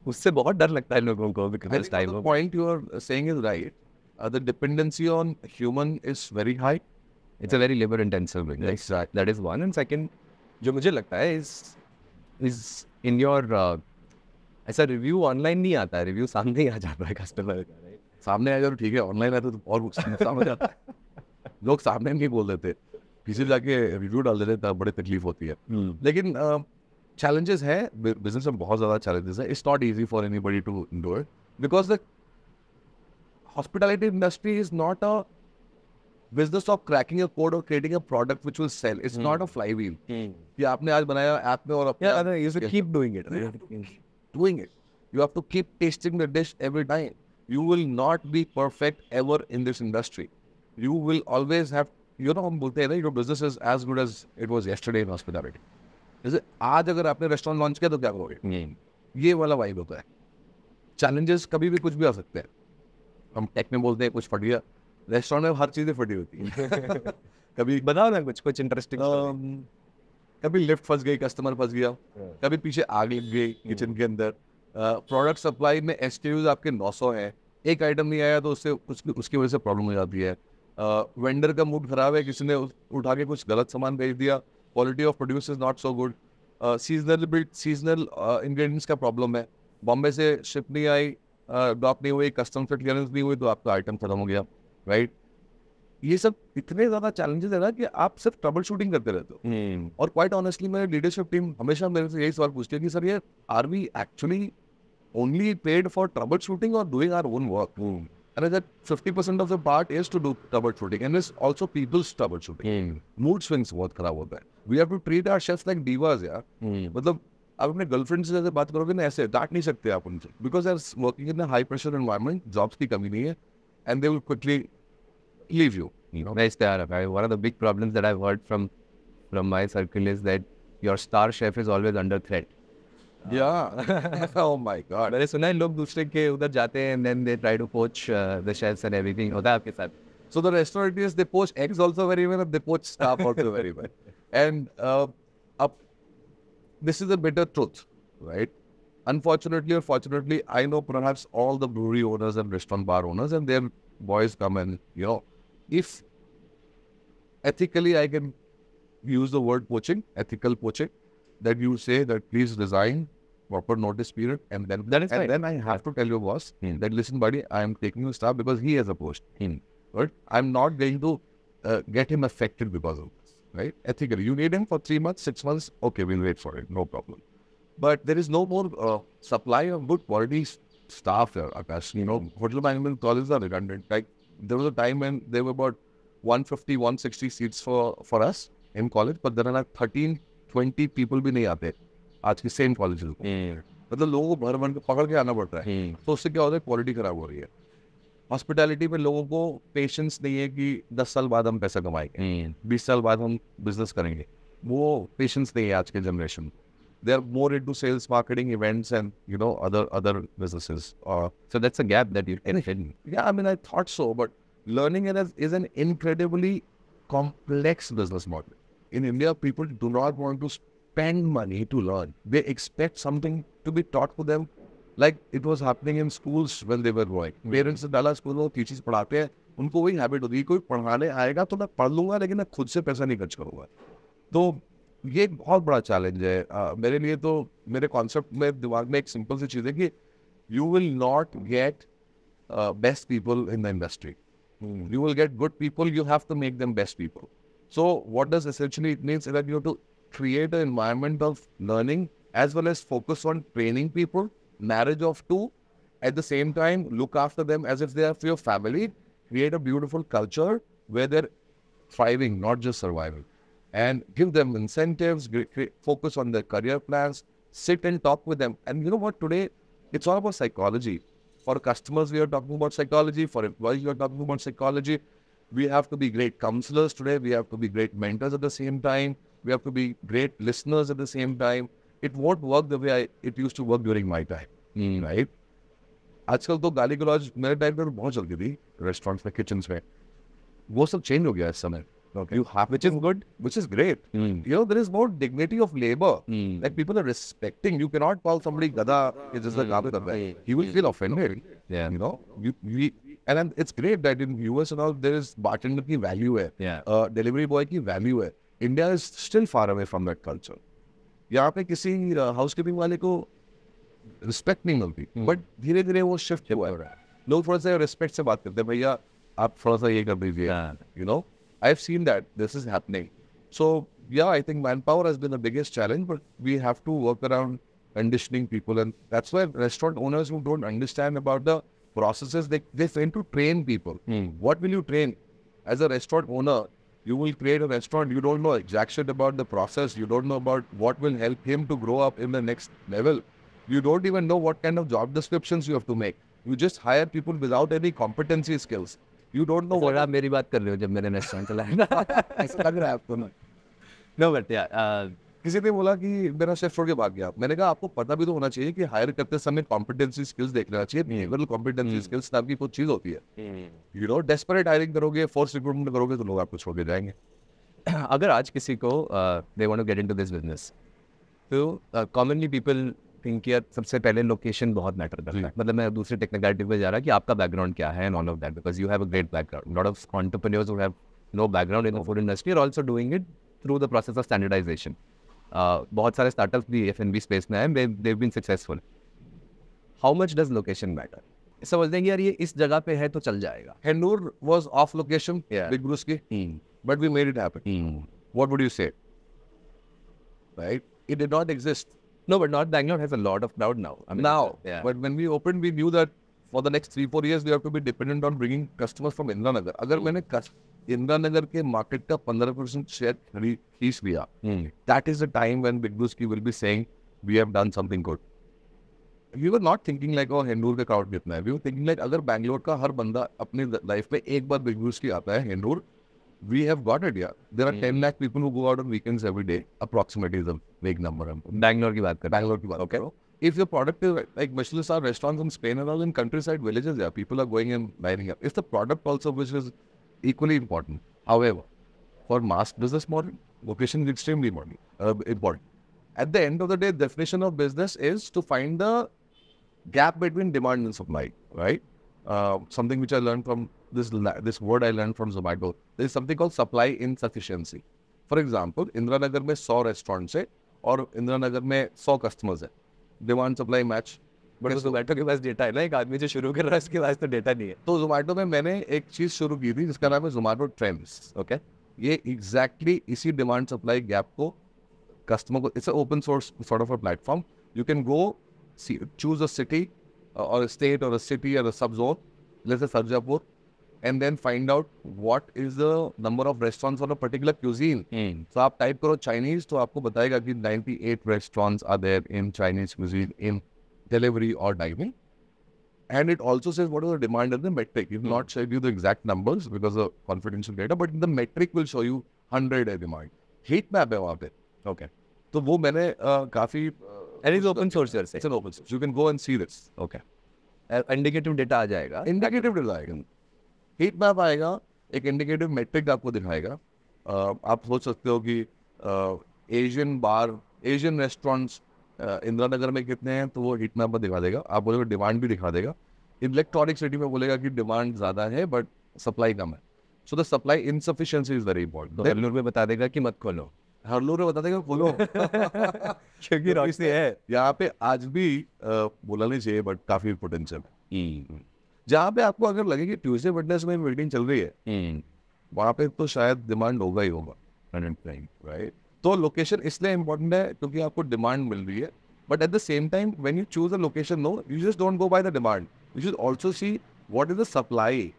उससे बहुत डर लगता है लोगों को because I this think type the of point you are saying is right. The dependency on human is very high. it's a very labor intensive business. Exactly. That is one, and second, जो मुझे लगता है is in your ऐसा review online नहीं आता है, review सामने ही आ जाता है कस्टमर का, right? सामने आ जाए तो ठीक है, ऑनलाइन आते तो और नुकसान हो जाता है। लोग सामने नहीं बोल देते, किसी जाके रिव्यू डाल देते तब बड़ी तकलीफ होती है। लेकिन चैलेंजेस है, बिजनेस में बहुत ज़्यादा चैलेंजेस है। It's not easy for anybody to do it because the hospitality industry is not a business of cracking a code or creating a product which will sell. It's not a flywheel. कि आपने आज बनाया app में और Yeah, you should keep doing it. doing it. You have to keep tasting the dish every time. You will not be perfect ever in this industry. You will always have, हम बोलते हैं ना, your business is as good as it was yesterday in hospitality. जैसे आज अगर आपने restaurant launch किया तो क्या करोगे? ये वाला वाइब होता है। चैलेंजेस कभी भी कुछ भी आ सकते हैं। हम टेक में बोलते हैं कुछ फट गया, रेस्टोरेंट में हर चीज़ें फटी होती हैं। कभी बताओ ना कुछ इंटरेस्टिंग। कभी लिफ्ट फंस गई, कस्टमर फंस गया, कभी पीछे आग लग गई किचन के अंदर, प्रोडक्ट सप्लाई में SKUs आपके 900 हैं, एक आइटम नहीं आया तो उससे उसकी वजह से प्रॉब्लम हो जाती है। वेंडर का मूड खराब है, किसी ने उठा के कुछ गलत सामान भेज दिया, quality of produce is not so good, seasonal ingredients का प्रॉब्लम है, बॉम्बे से शिप नहीं आई, डॉक नहीं हुई, कस्टम से क्लियरेंस नहीं हुई तो आपका आइटम खत्म हो गया, राइट? ये सब इतने ज़्यादा चैलेंजेस है ना कि आप सिर्फ ट्रबल शूटिंग करते रहते हो। और क्वाइट ऑनेस्टली मेरी लीडरशिप टीम हमेशा मेरे से यही सवाल पूछती है कि सर ये are we actually only paid for troubleshooting or doing our own work? And I said 50% of the part is to do troubleshooting, and it's also people's troubleshooting. Mood swings बहुत खराब होता है. We have to treat our chefs like divas यार. मतलब आप अपने girlfriend से जैसे बात करोगे ना, ऐसे डांट नहीं सकते आप उनसे, because they're working in a high pressure environment, jobs की कमी नहीं है, and they will quickly leave you. Nice to hear. One of the big problems that I've heard from my circle is that your star chef is always under threat. Yeah. Oh my God. मैंने सुना है लोग दूसरे के उधर जाते हैं and then they try to poach the chefs and everything. होता है आपके साथ? So the restaurateurs, they poach eggs also very well, and they poach staff also very well. And this is a bitter truth, right? Unfortunately or fortunately, I know perhaps all the brewery owners and restaurant bar owners, and their boys come and, if ethically I can use the word poaching, ethical poaching, that you say that please resign, proper notice period, and then then I have to tell your boss that listen, buddy, I am taking you staff because he has a post. Right? I'm not going to get him affected because of this. Right? Ethically, you need him for 3 months, 6 months. Okay, we'll wait for it, no problem. But there is no more supply of good quality staff here, Akash. Hotel management colleges are redundant. Like there was a time when there were about 150, 160 seats for us in college, but there are like 13, 20 people भी नहीं आते आज के same college को। मतलब लोगों को भर भर के पकड़ के आना पड़ता है, तो उससे क्या होता है, क्वालिटी खराब हो रही है। हॉस्पिटैलिटी में लोगों को पेशेंस नहीं है कि 10 साल बाद हम पैसा कमाएंगे, 20 साल बाद हम बिजनेस करेंगे, वो पेशेंस नहीं है आज के generation. They are more into sales, marketing, events, and other businesses. So that's a gap that you can fill. Yeah, I mean, I thought so, but learning is an incredibly complex business model. In India, people do not want to spend money to learn. They expect something to be taught to them, like it was happening in schools when they were growing. Parents ने डाला school में teachers पढ़ाते हैं, उनको वही habit होती है, कोई पढ़ाने आएगा तो मैं पढ़ लूंगा लेकिन मैं खुद से पैसा नहीं खर्च करूंगा. तो ये एक बहुत बड़ा चैलेंज है मेरे लिए. तो मेरे कॉन्सेप्ट में दिमाग में एक सिंपल सी चीज़ है कि you will not gate best people in the industry. You will get good people, you have to make them best people. So what does essentially it means is that you have to create an environment of learning as well as focus on training people, marriage of two, at the same time look after them as if they are your family, create a beautiful culture where they're thriving, not just surviving, and give them incentives, focus on their career plans, sit and talk with them. And you know what, today it's all about psychology. For customers, we are talking about psychology. For employees, we are talking about psychology. We have to be great counselors today. We have to be great mentors at the same time. We have to be great listeners at the same time. It won't work the way it used to work during my time, right? आजकल तो गाली गलौज मेरे time पे तो बहुत चलती थी रेस्टोरेंट्स में, किचन्स में. वो सब चेंज हो गया इस समय. You have, which is good, which is great. You know, there is more dignity of labor. Like people are respecting. You cannot call somebody gada. It's just like he will feel offended. Yeah. You know, and then it's great that in US and all there is bartender की value है. Yeah. Delivery boy की value है. India is still far away from that culture. यहाँ पे किसी housekeeping वाले को respect नहीं मिलती. बट धीरे धीरे वो शिफ्ट हुआ है. लोग थोड़ा सा रिस्पेक्ट से बात करते हैं, भैया आप थोड़ा सा ये कर दीजिए. You know, I've seen that this is happening. So yeah, I think manpower has been the biggest challenge, but we have to work around conditioning people, and that's why restaurant owners who don't understand about the processes, they fail to train people. What will you train? As a restaurant owner, you will create a restaurant, you don't know exact shit about the process, you don't know about what will help him to grow up in the next level. You don't even know what kind of job descriptions you have to make. You just hire people without any competency skills. You don't know what. आप मेरी बात कर रहे हो जब मैंने restaurant चलाया. ऐसा लग रहा है आपको ना. No, but yeah, किसी ने बोला कि मेरा शेफ छोड़ के भाग गया. मैंने कहा आपको पता भी तो होना चाहिए कि हायर करते समय कॉम्पिटेंसी स्किल्स देख लेना चाहिए. बिहेवियरल कॉम्पिटेंसी स्किल्स नाम की कुछ चीज होती है. यू नो, डेस्परेट हायरिंग करोगे, फोर्स रिक्रूटमेंट करोगे तो लोग आपको छोड़ के जाएंगे. अगर आज किसी को they want to get into this business, तो कॉमनली पीपल थिंक यार सबसे पहले लोकेशन बहुत मैटर करता है. मतलब मैं दूसरे टेक्निकलिटी पे जा रहा कि आपका बैकग्राउंड क्या है and all of that, because you have a great background. Lot of entrepreneurs who have no background in the food industry are also doing it through the process of standardisation. बहुत सारे startups भी F&B space में हैं, they've been successful. How much does location matter? समझते हैं कि यार ये इस जगह पे है तो चल जाएगा. Hennur was off location, Big Bruce की, but we made it happen. What would you say? Right? It did not exist. No, but North Bangalore has a lot of crowd now. I mean, now, yeah. But when we opened, we knew that for the next 3-4 years, we have to be dependent on bringing customers from Indira Nagar. अगर मैंने Indira Nagar के market का 15% share खींच लिया, that is the time when Big Bruce will be saying, we have done something good. We were not thinking like, oh, Hennur का crowd कितना है. We were thinking like, अगर Bangalore का हर बंदा अपने life में एक बार Big Bruce की आता है, Hennur, we have got it, yeah. There are 10 lakh people who go out on weekends every day. Approximately is a vague number. Bangalore की बात कर. Bangalore की बात. Okay. If your product is like Michelin star restaurants in Spain and all in countryside villages, yeah, people are going and lining up. It's the product also which is equally important. However, for mass business model, location is extremely important. At the end of the day, definition of business is to find the gap between demand and supply, right? Something which I learned from this word I learned from Zomato. There is something called supply insufficiency. For example, Indira Nagar में 100 restaurants है और इंदिरा नगर में 100 customers है. Demand supply match. But Zomato के पास data है ना, एक आदमी जो शुरू कर रहा है उसके पास तो डेटा नहीं है. तो जोमेटो में मैंने एक चीज़ शुरू की थी जिसका नाम है जोमेटो ट्रेंड्स. ओके, ये एग्जैक्टली इसी डिमांड सप्लाई गैप को कस्टमर को, it's open source sort of a platform. You can go choose a city or a state or a city or a sub-zone, let's say Sarjapur, and then find out what is the number of restaurants on a particular cuisine. So आप type करो Chinese तो आपको बताएगा कि 98 restaurants are there in Chinese cuisine in delivery or dining. And it also says what is the demand and the metric. It will not show you the exact numbers because of confidential data, but the metric will show you 100 है demand. Heat map है वहाँ पे. Okay. तो वो मैंने काफ़ी And it's open source here. It's an open source. You can go and see this. Okay. Indicative data आ जाएगा. Indicative data आएगा. Heat map आएगा. एक indicative metric आपको दिखाएगा. आप सोच सकते हो कि एशियन बार, एशियन रेस्टोरेंट्स इंदिरा नगर में कितने हैं, तो वो हीट मैप पर दिखा देगा. आप बोलोगे डिमांड भी दिखा देगा. इलेक्ट्रॉनिक सिटी में बोलेगा कि डिमांड ज़्यादा है बट सप्लाई कम है. So the supply insufficiency is very important. तो हल्लूर में बता देगा कि मत खोलो, हरलूर में बता देगा खोलो. क्योंकि रॉक्सी है. यहाँ पे आज भी बोला नहीं चाहिए बट काफी पोटेंशियल है. जहाँ पे आपको अगर लगे कि ट्यूसडे वेडनेसडे में मीटिंग चल रही है, वहाँ पे तो शायद डिमांड होगा ही होगा. राइट. तो लोकेशन इसलिए इम्पोर्टेंट है क्योंकि आपको डिमांड मिल रही है. But at the same time when you choose a location, no, you just don't go by the demand. You should also see what is the supply.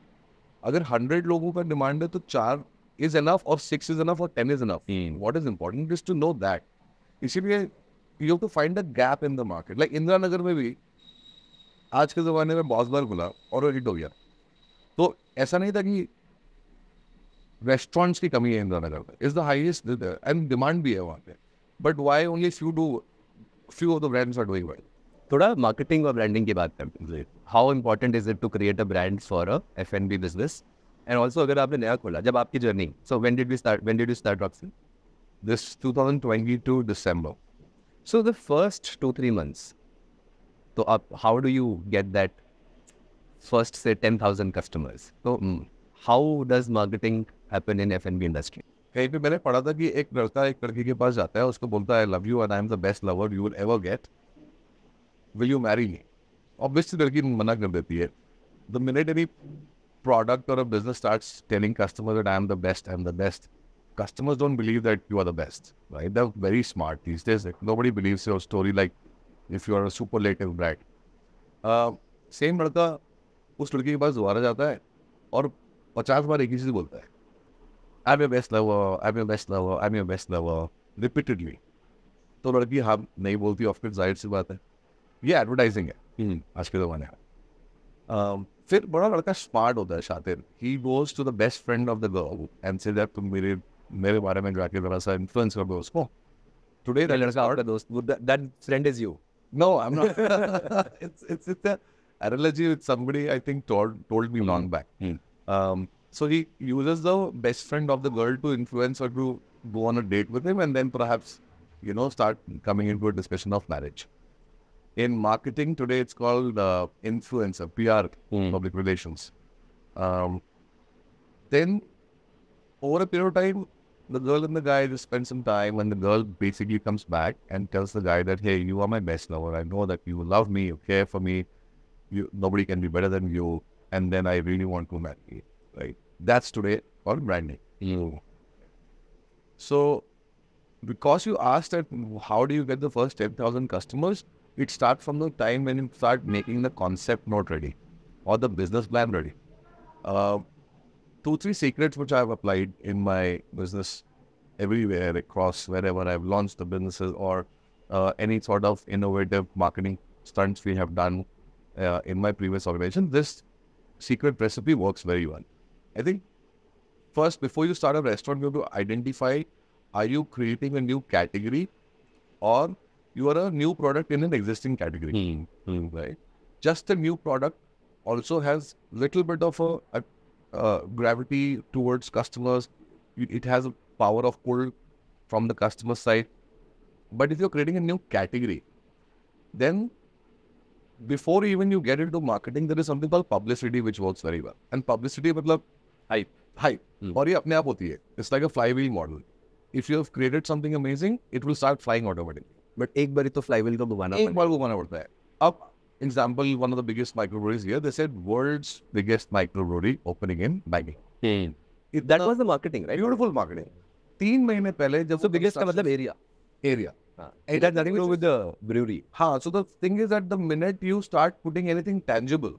अगर 100 लोगों का डिमांड है तो 4 is enough or 6 is enough or 10 is enough. What is important is to know that. इसीलिए you have to find a gap in the market. Like Indira Nagar में भी आज के ज़माने में बॉस बार खुला और वो हिट हो गया. तो ऐसा नहीं था कि रेस्टोरेंट्स की कमी है इंदिरा नगर में. Is the highest and demand भी है वहाँ पे. But why only few of the brands are doing well. थोड़ा मार्केटिंग और ब्रांडिंग की बात करते हैं. How important is it to create a brand for a F&B business? And also अगर आपने नया खोला, जब आपकी journey, so when did you start Roxy? This 2022 December. So the first 2-3 months, तो आप how do you get that first say 10,000 customers? So how does marketing happen in F&B industry? कहीं पे मैंने पढ़ा था कि एक लड़का एक लड़की के पास जाता है, उसको बोलता है I love you and I am the best lover you will ever get, will you marry me? Obviously लड़की मना कर देती है. The minute any product or a business starts telling customers that I am the best, customers don't believe that you are the best, right? They're very smart these days. Nobody believes your story like if you are a superlative brand. Same लड़का उस लड़की के पास दोबारा जाता है और 50 बार एक ही चीज़ बोलता है, I'm your best lover, I'm your best lover, I'm your best lover, repeatedly. तो लड़की हाँ नहीं बोलती, ऑफ कोर्स जाहिर सी बात है, ये एडवर्टाइजिंग है आज के ज़माने में. फिर बड़ा लड़का स्मार्ट होता है, शातिर. He goes to the best friend of the girl and say that तुम मेरे बारे में जाके जरा सा इन्फ्लुएंस कर दो उसको. टुडे दैट लड़का आपका दोस्त, that friend is you? No, I'm not. it's an analogy with somebody I think told me long back. So he uses the best friend of the girl to influence her to go on a date with him and then perhaps start coming into a discussion of marriage. In marketing today, it's called influencer, PR, public relations. Then, over a period of time, the girl and the guy just spend some time, and the girl basically comes back and tells the guy that, hey, you are my best lover. I know that you love me, you care for me. Nobody can be better than you. And then I really want to marry you. Right? That's today called branding. So, because you asked that, how do you get the first 10,000 customers? It starts from the time when you start making the concept note ready or the business plan ready. 2-3 secrets which I have applied in my business everywhere across wherever I've launched the businesses or any sort of innovative marketing stunts we have done in my previous organization. This secret recipe works very well. I think first, before you start a restaurant, you have to identify, are you creating a new category or you are a new product in an existing category, right? Just a new product also has little bit of a gravity towards customers. It has a power of pull from the customer side. But if you're creating a new category, then before even you get into marketing, there is something called publicity which works very well. And publicity मतलब hype. और ये अपने आप होती है. It's like a flywheel model. If you have created something amazing, it will start flying automatically. But एक बारी तो फ्लाईव्हील को घुमाना पड़ता है. अब example, one of the biggest microbreweries here, they said world's biggest microbrewery opening in Bangalore. That was the marketing, right? Beautiful marketing. 3 महीने पहले जब biggest का मतलब area. It has nothing to do with the brewery. So the thing is that the minute you start putting anything tangible,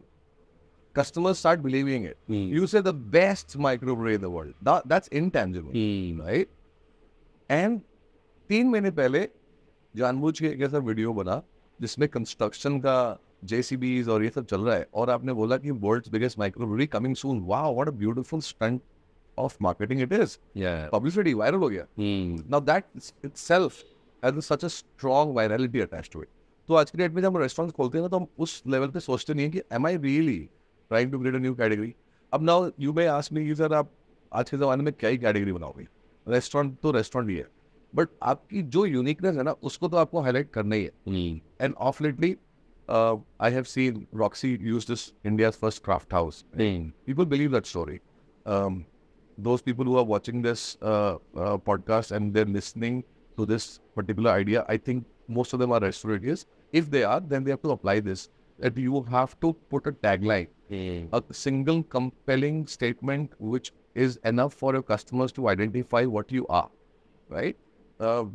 customers start believing it. You say the best microbrewery in the world. That's intangible, right? And 3 महीने पहले जानबूझ के एक ऐसा video बना जिसमें construction का JCBs और ये सब चल रहा है और आपने बोला कि world's biggest microbrewery coming soon. Wow, what a beautiful stunt of marketing it is. Publicity viral हो गया. Now that itself has such a strong virality attached to it. तो आज की डेट में जब हम रेस्टोरेंट्स खोलते हैं ना, तो हम उस लेवल पे सोचते नहीं है कि am I really trying to create a new category. अब now you may ask me कि सर आप आज के ज़माने में क्या ही कैटेगरी बनाओगे. रेस्टोरेंट तो रेस्टोरेंट ही है, बट आपकी जो यूनिकनेस है ना उसको तो आपको हाईलाइट करना ही है. End of lately I have seen Roxy use this India's first craft house. People believe that story. Those people who are watching this podcast and they're listening to this particular idea, I think most of them are restaurateurs. If they are, then they have to apply this. That you have to put a tagline, a single compelling statement which is enough for your customers to identify what you are, right?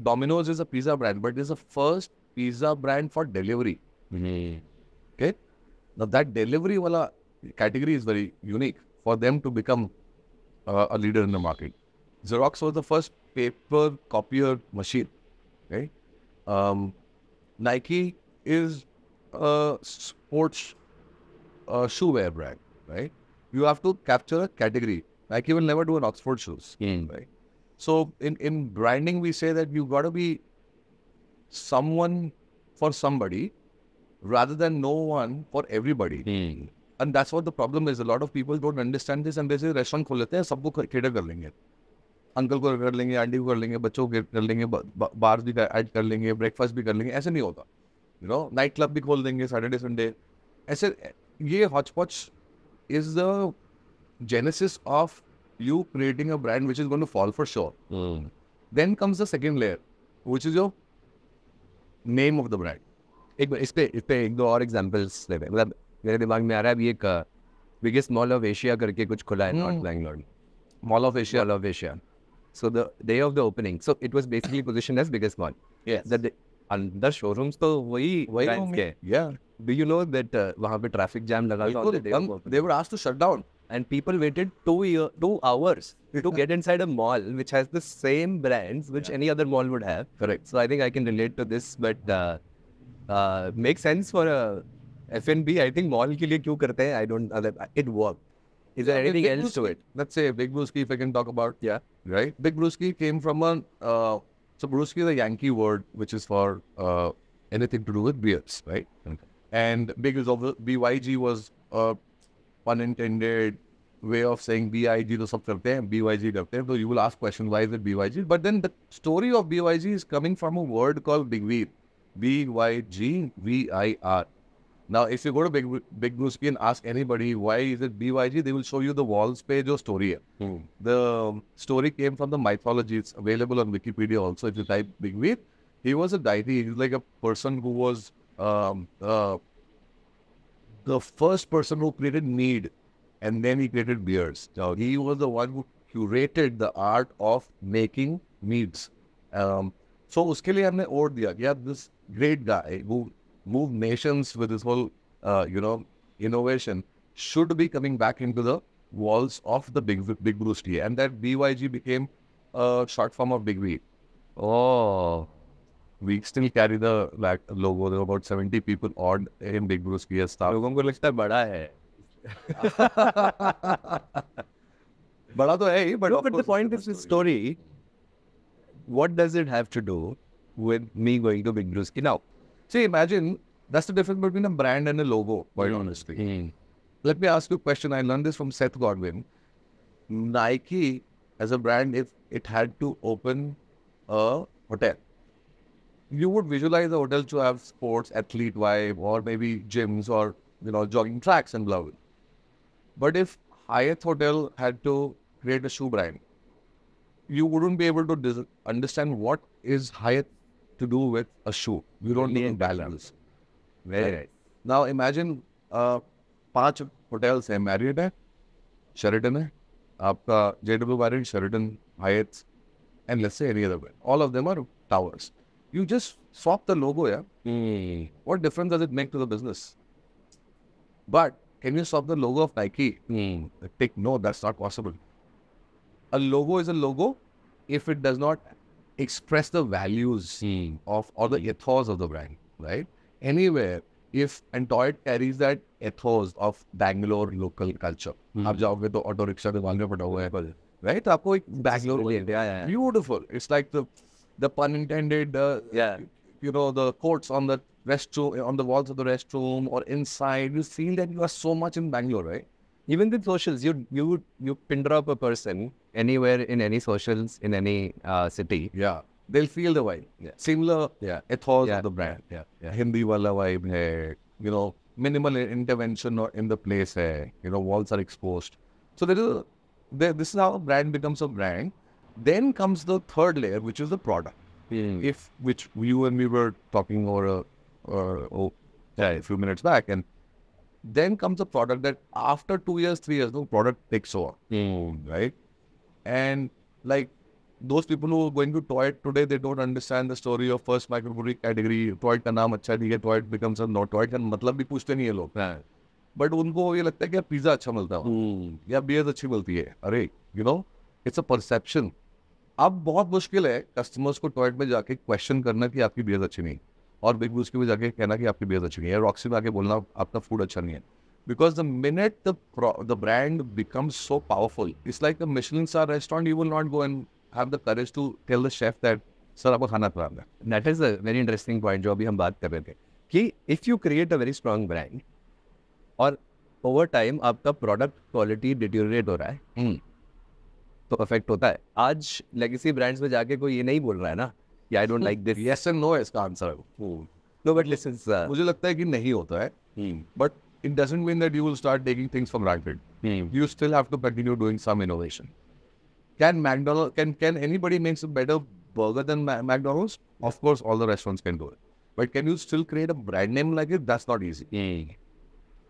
Domino's is a pizza brand, but it is the first pizza brand for delivery. Okay? Now that delivery wala category is very unique for them to become a leader in the market. Xerox was the first paper copier machine. Okay? Nike is a sports shoe wear brand, right? You have to capture a category. Nike will never do an Oxford shoes, right? So in branding, we say that you got to be someone for somebody rather than no one for everybody. And that's what the problem is. A lot of people don't understand this and they say restaurant खोल लेते हैं, सबको cater कर लेंगे. Uncle को कर लेंगे, aunty को कर लेंगे, बच्चों को कर लेंगे, बार्स भी ऐड कर लेंगे, ब्रेकफास्ट भी कर लेंगे. ऐसे नहीं होता. You know, नाइट क्लब भी खोल देंगे सैटरडे संडे. ऐसे ये hotchpotch is the genesis of you creating a brand which is going to fall for sure. Then comes the second layer, which is your name of the brand. इस पे एक दो और एग्जांपल्स ले रहे. मतलब मेरे दिमाग में आ रहा है अभी एक बिगेस्ट मॉल ऑफ एशिया करके कुछ खुला है north Bangalore. Mall of Asia. Mall of Asia. So the day of the opening, so it was basically positioned as biggest mall. Yes. The अंदर showrooms तो वही brands के. Yeah. Do you know that वहाँ पे traffic jam लगा था on the day of opening? They were asked to shut down. And people waited 2 hours to get inside a mall which has the same brands which any other mall would have. Correct. So I think I can relate to this, but makes sense for a F&B. I think mall के लिए क्यों करते हैं? I don't. It worked. Is there anything Big else to Brewski, it? let's say Big Brewski, if I can talk about. Yeah. Right? Big Brewski came from a, so Brewski is a Yankee word which is for anything to do with beers, right? Okay. And Big is over, BYG was a pun intended way of saying BIG to sab karte hain, BYG karte hain. So you will ask question, why is it BYG? But then the story of BYG is coming from a word called Big Veer. BYGVIR. Now, if you go to Big Brewski and ask anybody why is it BYG, they will show you the walls page or story. The story came from the mythology. It's available on Wikipedia also. If you type Big Veer, he was a deity. He's like a person who was the first person who created mead, and then he created beers. Now, he was the one who curated the art of making meads. So, uske liye humne vote diya. Yeah, this great guy who moved nations with this whole, innovation should be coming back into the walls of the Big Brewski. And that BYG became a short form of Big V. Oh. We still carry the logo. There are about 70 people odd in Big Brewski as staff. लोगों को लगता है बड़ा है. बड़ा तो है ही, but No, but the point is this story. What does it have to do with me going to Big Brewski now? See, imagine that's the difference between a brand and a logo, quite honestly. Let me ask you a question. I learned this from Seth Godin. Nike, as a brand, if it had to open a hotel, you would visualize the hotel to have sports, athlete vibe, or maybe gyms or, jogging tracks and blah, blah. But if Hyatt Hotel had to create a shoe brand, you wouldn't be able to understand what is Hyatt to do with a shoe. You don't need balance. Very right. Now imagine 5 hotels हैं, Marriott है, Sheraton है, आपका JW Marriott, Sheraton, Hyatt, and let's say any other one. All of them are towers. You just swap the logo, yeah? What difference does it make to the business? But can you swap the logo of Nike? No, that's not possible. A logo is a logo if it does not express the values of or the ethos of the brand, right? Anywhere, if Toyota carries that ethos of Bangalore local culture, आप जाओगे तो auto rickshaw दुकान में पड़ा हुआ है, right? तो आपको एक Bangalore beautiful. It's like the pun intended, the quotes on the restroom, on the walls of the restroom or inside. You feel that you are so much in Bangalore, right? Even with socials, you pin drop a person anywhere in any socials in any city. Yeah, they'll feel the vibe. Yeah. Similar ethos Yeah. of the brand. Yeah. Hindi wala vibe hai, you know, minimal intervention in the place hai, you know, walls are exposed. So this is how a brand becomes a brand. Then comes the third layer, which is the product. Which you and me were talking over a few minutes back, and then comes the product that after 2 years, 3 years, the product takes over, right? And like those people who are going to Toy today, they don't understand the story of first microbrewery category. Toy का नाम अच्छा ठीक है, Toy becomes a no. Toy का मतलब भी पूछते नहीं है लोग, बट उनको ये लगता है कि पिज्जा अच्छा मिलता है या बियर अच्छी मिलती है. अरे you know, it's a perception. अब बहुत मुश्किल है कस्टमर्स को टॉयलेट में जाके क्वेश्चन करना कि आपकी बियर अच्छी नहीं, और बिग बूस के में जाके कहना कि आपकी बियर अच्छी नहीं है, रॉक्सी में आके बोलना आपका फूड अच्छा नहीं है. Because the minute the brand becomes so powerful, it's like a Michelin star restaurant. You will not go and have the courage to tell the chef that sir आपको खाना खराब है. That is a very interesting point जो अभी हम बात कर रहे थे कि if you create a very strong brand और over time आपका product quality deteriorate हो रहा है, तो affect होता है. आज legacy brands में जाके कोई ये नहीं बोल रहा है ना कि I don't like this. Yes and no है इसका आंसर. No, but listen, मुझे लगता है कि नहीं होता है, but it doesn't mean that you will start taking things for granted. You still have to continue doing some innovation. Can anybody makes a better burger than McDonald's? Of course, all the restaurants can do it. But can you still create a brand name like it? That's not easy.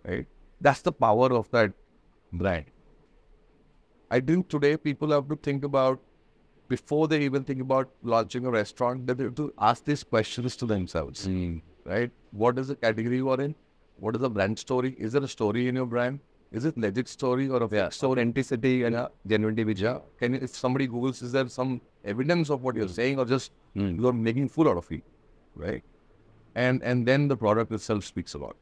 Right? That's the power of that brand. I think today people have to think about, before they even think about launching a restaurant, they have to ask these questions to themselves. Right? What is the category you are in? What is the brand story? Is there a story in your brand? Is it legit story or a fake story? Authenticity and genuinity. Which can you, if somebody Googles, is there some evidence of what you're saying, or just you're making fool out of it, right? And then the product itself speaks a lot,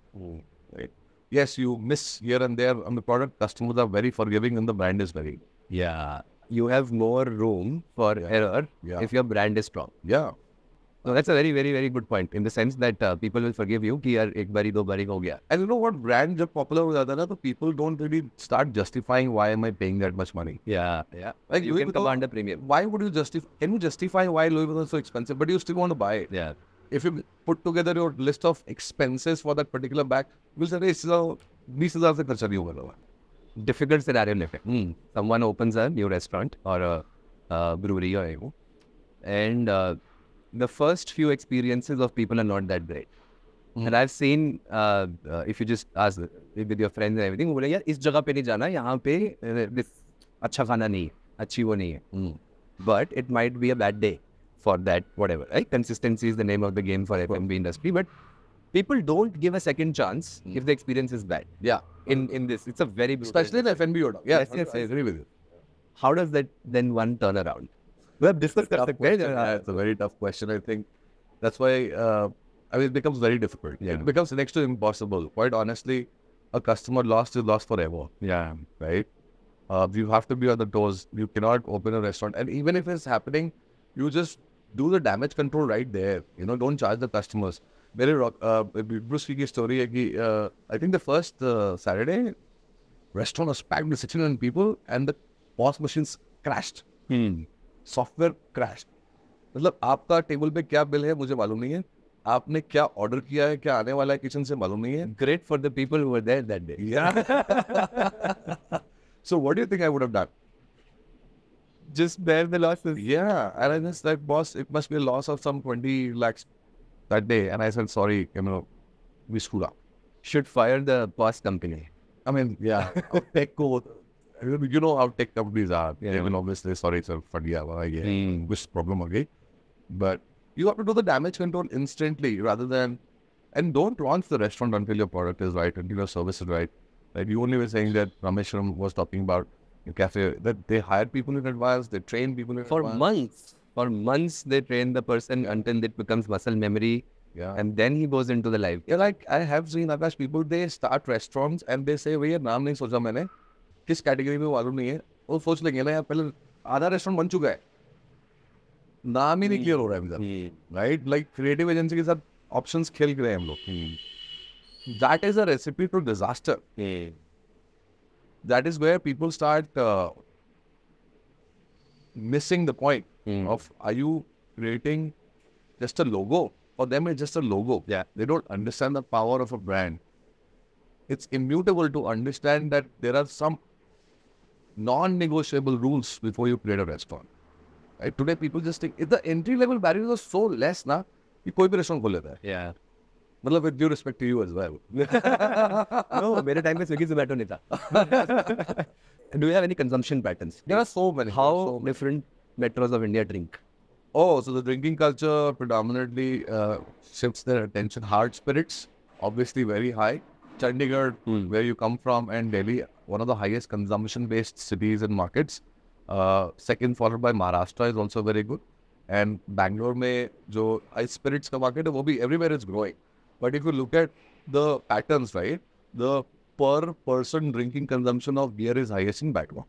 right? Yes, you miss here and there on the product. Customers are very forgiving, and the brand is very. You have more room for error if your brand is strong. So that's a very, very, very good point in the sense that people will forgive you कि यार एक बारी दो बारी हो गया. And you know what, brand जब popular हो जाता है ना, तो people don't really start justifying why am I paying that much money. Like you can command a premium. Why would you justify? Can you justify why Louis Vuitton is so expensive, but you still want to buy it? If you put together your list of expenses for that particular bag, you'll say, "इसका 20,000 से खर्चा नहीं होगा." Difficult scenario लेते हैं. Someone opens a new restaurant or a brewery or anything, and the first few experiences of people are not that great. And I've seen, if you just ask with your friends and everything, वो बोले यार इस जगह पे नहीं जाना, यहाँ पे अच्छा खाना नहीं है, अच्छी वो नहीं है. But it might be a bad day for that, whatever. Right? Consistency is the name of the game for F&B industry. But people don't give a second chance if the experience is bad. In this, it's a very especially in F&B. Yes, I agree with you. How does that then one turn around? We have discussed that. It's a very tough question. I think that's why I mean, it becomes very difficult. It becomes next to impossible. Quite honestly, a customer lost is lost forever. Right? You have to be on the toes. You cannot open a restaurant, and even if it's happening, you just do the damage control right there. You know, don't charge the customers. Very Bruce Lee story है कि I think the first Saturday, restaurant was packed with 16 people, and the POS machines crashed. Software crash. मतलब आपका table पे क्या bill है मुझे मालूम नहीं है, आपने क्या ऑर्डर किया है, क्या आने वाला है किचन से मालूम नहीं है. Great for the people who were there that day. So what do you think I would have done? Just bear the losses. And I just like, boss, it must be a loss of some 20 lakhs that day. And I said, sorry, you know, we screwed up. Should fire the POS company. I mean, tech code. You know how tech companies are. They will obviously, sorry sir, which problem again. But you have to do the damage control instantly rather than, and don't launch the restaurant until your product is right, until your service is right. Like you only were saying that Rameshwaram was talking about in cafe, that they hired people in advance, they train people in advance. For months they train the person until it becomes muscle memory. And then he goes into the life. Like I have seen Akash, people, they start restaurants and they say, भैया नाम नहीं सोचा मैंने, किस category में मालूम नहीं है, वो सोच लेंगे ना यार पहले आधा रेस्टोरेंट बन चुका है, नाम ही नहीं क्लियर हो रहा है, राइट? लाइक क्रिएटिव एजेंसी के साथ ऑप्शंस खेल रहे हैं हम लोग. That is a recipe to disaster. That is where people start missing the point of, are you creating just a logo? For them, it's just a logo. Yeah. They don't understand the power of a brand. It's immutable to understand that there are some non-negotiable rules before you create a restaurant. Right? Today, people just think, if the entry-level barriers are so less, na, कि कोई भी restaurant खोल लेता है. Yeah. मतलब with due respect to you as well. No, मेरे time में Swiggy Zomato नहीं था. Do you have any consumption patterns? There are so many. How different metros of India drink? Oh, so the drinking culture predominantly shifts their attention. Hard spirits, obviously very high. Chandigarh, where you come from, and Delhi, one of the highest consumption-based cities and markets. Second, followed by Maharashtra, is also very good. And Bangalore, में जो ice spirits का market है, वो भी everywhere is growing. But if you look at the patterns, right, the per person drinking consumption of beer is highest in Bangalore.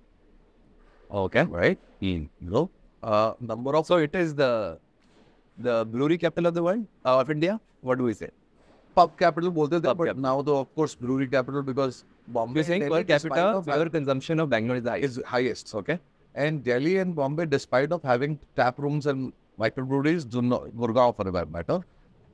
Okay. Right? Mm. You know, number of So it is the brewery capital of the world, of India. What do we say? pub capital bolte the, Pub but capital. now the of course brewery capital because Bombay You're saying Delhi, per despite capita of beer consumption of Bangalore is the highest. is highest. Okay. And Delhi and Bombay, despite of having tap rooms and microbreweries, do not, Gurgaon for that matter,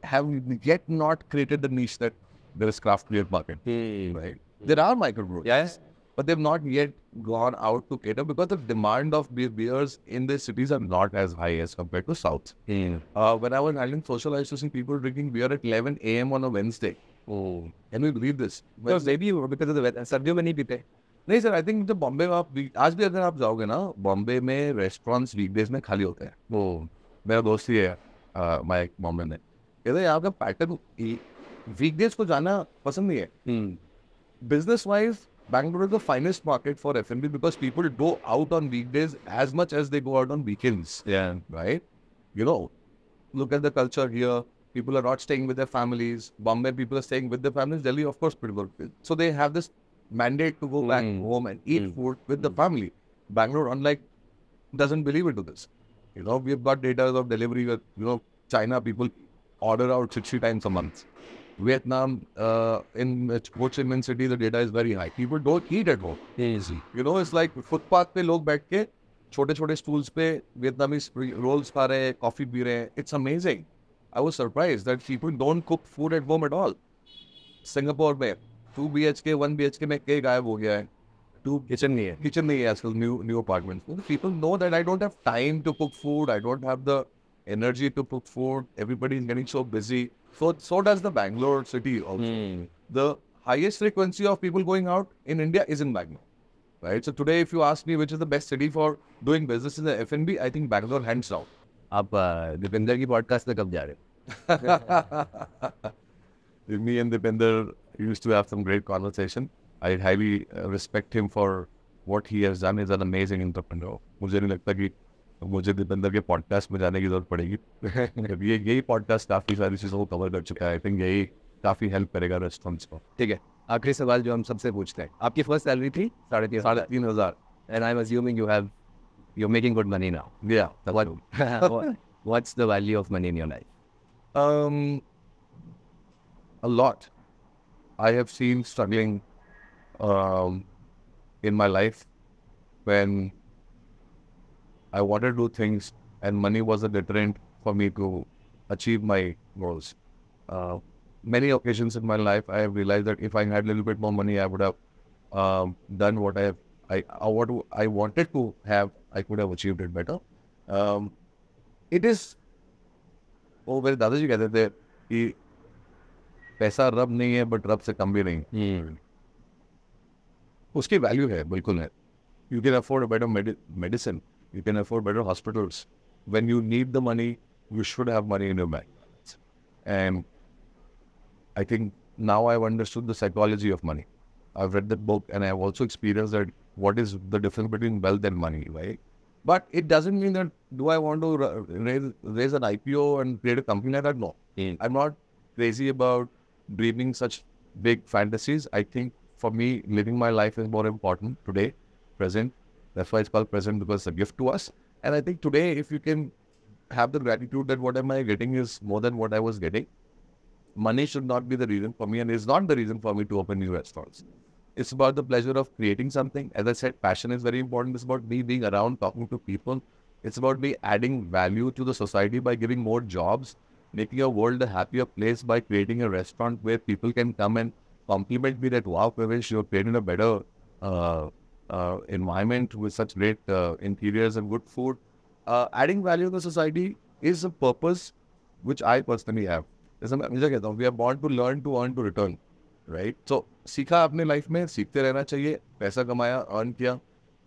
have yet not created the niche that there is craft beer market. Right? There are microbreweries, Yes. but they've not yet gone out to cater because the demand of beers in the cities are not as high as compared to South. When I was handling social, I used to see people drinking beer at 11 a.m. on a Wednesday. Oh. Can we believe this? So maybe because of the weather, सर्दियों में नहीं पीते. नहीं sir, I think जब बॉम्बे में आप आज भी अगर आप जाओगे ना, बॉम्बे में रेस्टोरेंट्स वीकडेज में खाली होते हैं. वो मेरा दोस्त ही है माइक बॉम्बे में, कहते हैं यहाँ का पैटर्न वीकडेज को जाना पसंद नहीं है. Business wise Bangalore is the finest market for F&B because people go out on weekdays as much as they go out on weekends. Yeah. Right? You know, look at the culture here. People are not staying with their families. Bombay people are staying with their families. Delhi, of course, people. So they have this mandate to go back home and eat food with the family. Bangalore, unlike, doesn't believe into this. You know, we've got data of delivery with, you know, China people order out 60 times a month. Vietnam, in Ho Chi Minh City, the data is very high. People don't eat at home. Easy. You know, it's like footpath पे लोग बैठ के छोटे-छोटे stools पे Vietnamese rolls खा रहे हैं, coffee P रहे हैं. It's amazing. I was surprised that people don't cook food at home at all. Singapore में 2 BHK, 1 BHK में कई गायब हो गया है. Kitchen नहीं है. Kitchen नहीं है आजकल new apartments. People know that I don't have time to cook food. I don't have the energy to cook food. Everybody is getting so busy. So does the Bangalore city also. The highest frequency of people going out in India is in Bangalore. Right? So today, if you ask me which is the best city for doing business in the F&B, I think Bangalore hands down. आप दीपेंद्र की podcast में कब जा रहे हो? Me and Dipinder used to have some great conversation. I highly respect him for what he has done. He's an amazing entrepreneur. मुझे नहीं लगता कि मुझे दीपेंद्र के पॉडकास्ट में जाने की जरूरत पड़ेगी. यही पॉडकास्ट काफ़ी सारी चीज़ों को कवर कर चुका है. आई थिंक यही काफ़ी हेल्प करेगा रेस्टोरेंट्स को. ठीक है. आखिरी सवाल जो हम सबसे पूछते हैं. आपकी फर्स्ट सैलरी थी 3,500. And I'm assuming you're making good money now. Yeah. What's the value of money in your life? A lot. I have seen struggling in my life when I wanted to do things and money was a deterrent for me to achieve my goals. Many occasions in my life, I have realized that if I had a little bit more money, I would have done what what I wanted to have. I could have achieved it better. It is. वो मेरे दादाजी कहते थे कि पैसा रब नहीं है बट रब से कम भी नहीं. उसकी वैल्यू है, बिल्कुल है. You can afford a better medicine. You can afford better hospitals. When you need the money, you should have money in your bank. And I think now I've understood the psychology of money. I've read that book and I've also experienced that what is the difference between wealth and money, right? But it doesn't mean that do I want to raise an IPO and create a company like that? No. I'm not crazy about dreaming such big fantasies. I think for me, living my life is more important today, present. That's why it's called present, because it's a gift to us. And I think today, if you can have the gratitude that what am I getting is more than what I was getting, money should not be the reason for me, and it's not the reason for me to open new restaurants. It's about the pleasure of creating something. As I said, passion is very important. It's about me being around, talking to people, It's about me adding value to the society by giving more jobs, making a world a happier place by creating a restaurant where people can come and compliment me that, wow, Pravesh, you're creating a better environment with such great interiors and good food. Adding value to the society is a purpose which I personally have. जैसे मैं हमेशा कहता हूँ, we are born to learn, to earn, to return, right? So सीखा अपने life में, सीखते रहना चाहिए, पैसा कमाया, अर्न किया,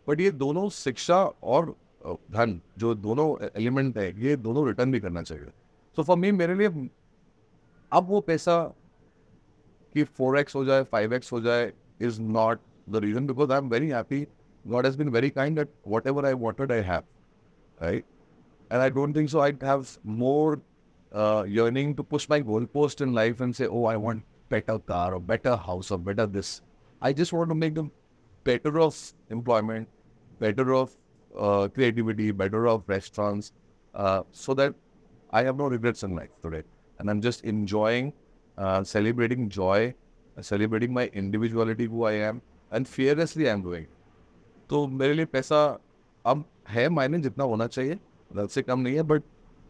बट ये दोनों शिक्षा और धन जो दोनों एलिमेंट है, ये दोनों रिटर्न भी करना चाहिए. सो फॉर मी, मेरे लिए अब वो पैसा कि 4x हो जाए, 5x हो जाए is not the reason, because I'm very happy. God has been very kind that whatever I wanted, I have, right? And I don't think so I'd have more yearning to push my goalpost in life and say, oh, I want better car or better house or better this. I just want to make them better of employment, better of creativity, better of restaurants, so that I have no regrets in life today. And I'm just enjoying, celebrating joy, celebrating my individuality, who I am, and fearlessly I'm doing. तो मेरे लिए पैसा अब है मायने जितना होना चाहिए, रब से कम नहीं है, बट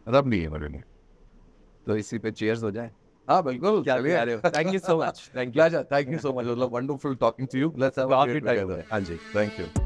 रब नहीं है मेरे लिए. तो इसी पे चीयर्स हो जाए. हाँ बिल्कुल. Thank you so much. Thank you. Thank you so much. It was wonderful talking to you. Let's have a beer together. हाँ जी. Thank you.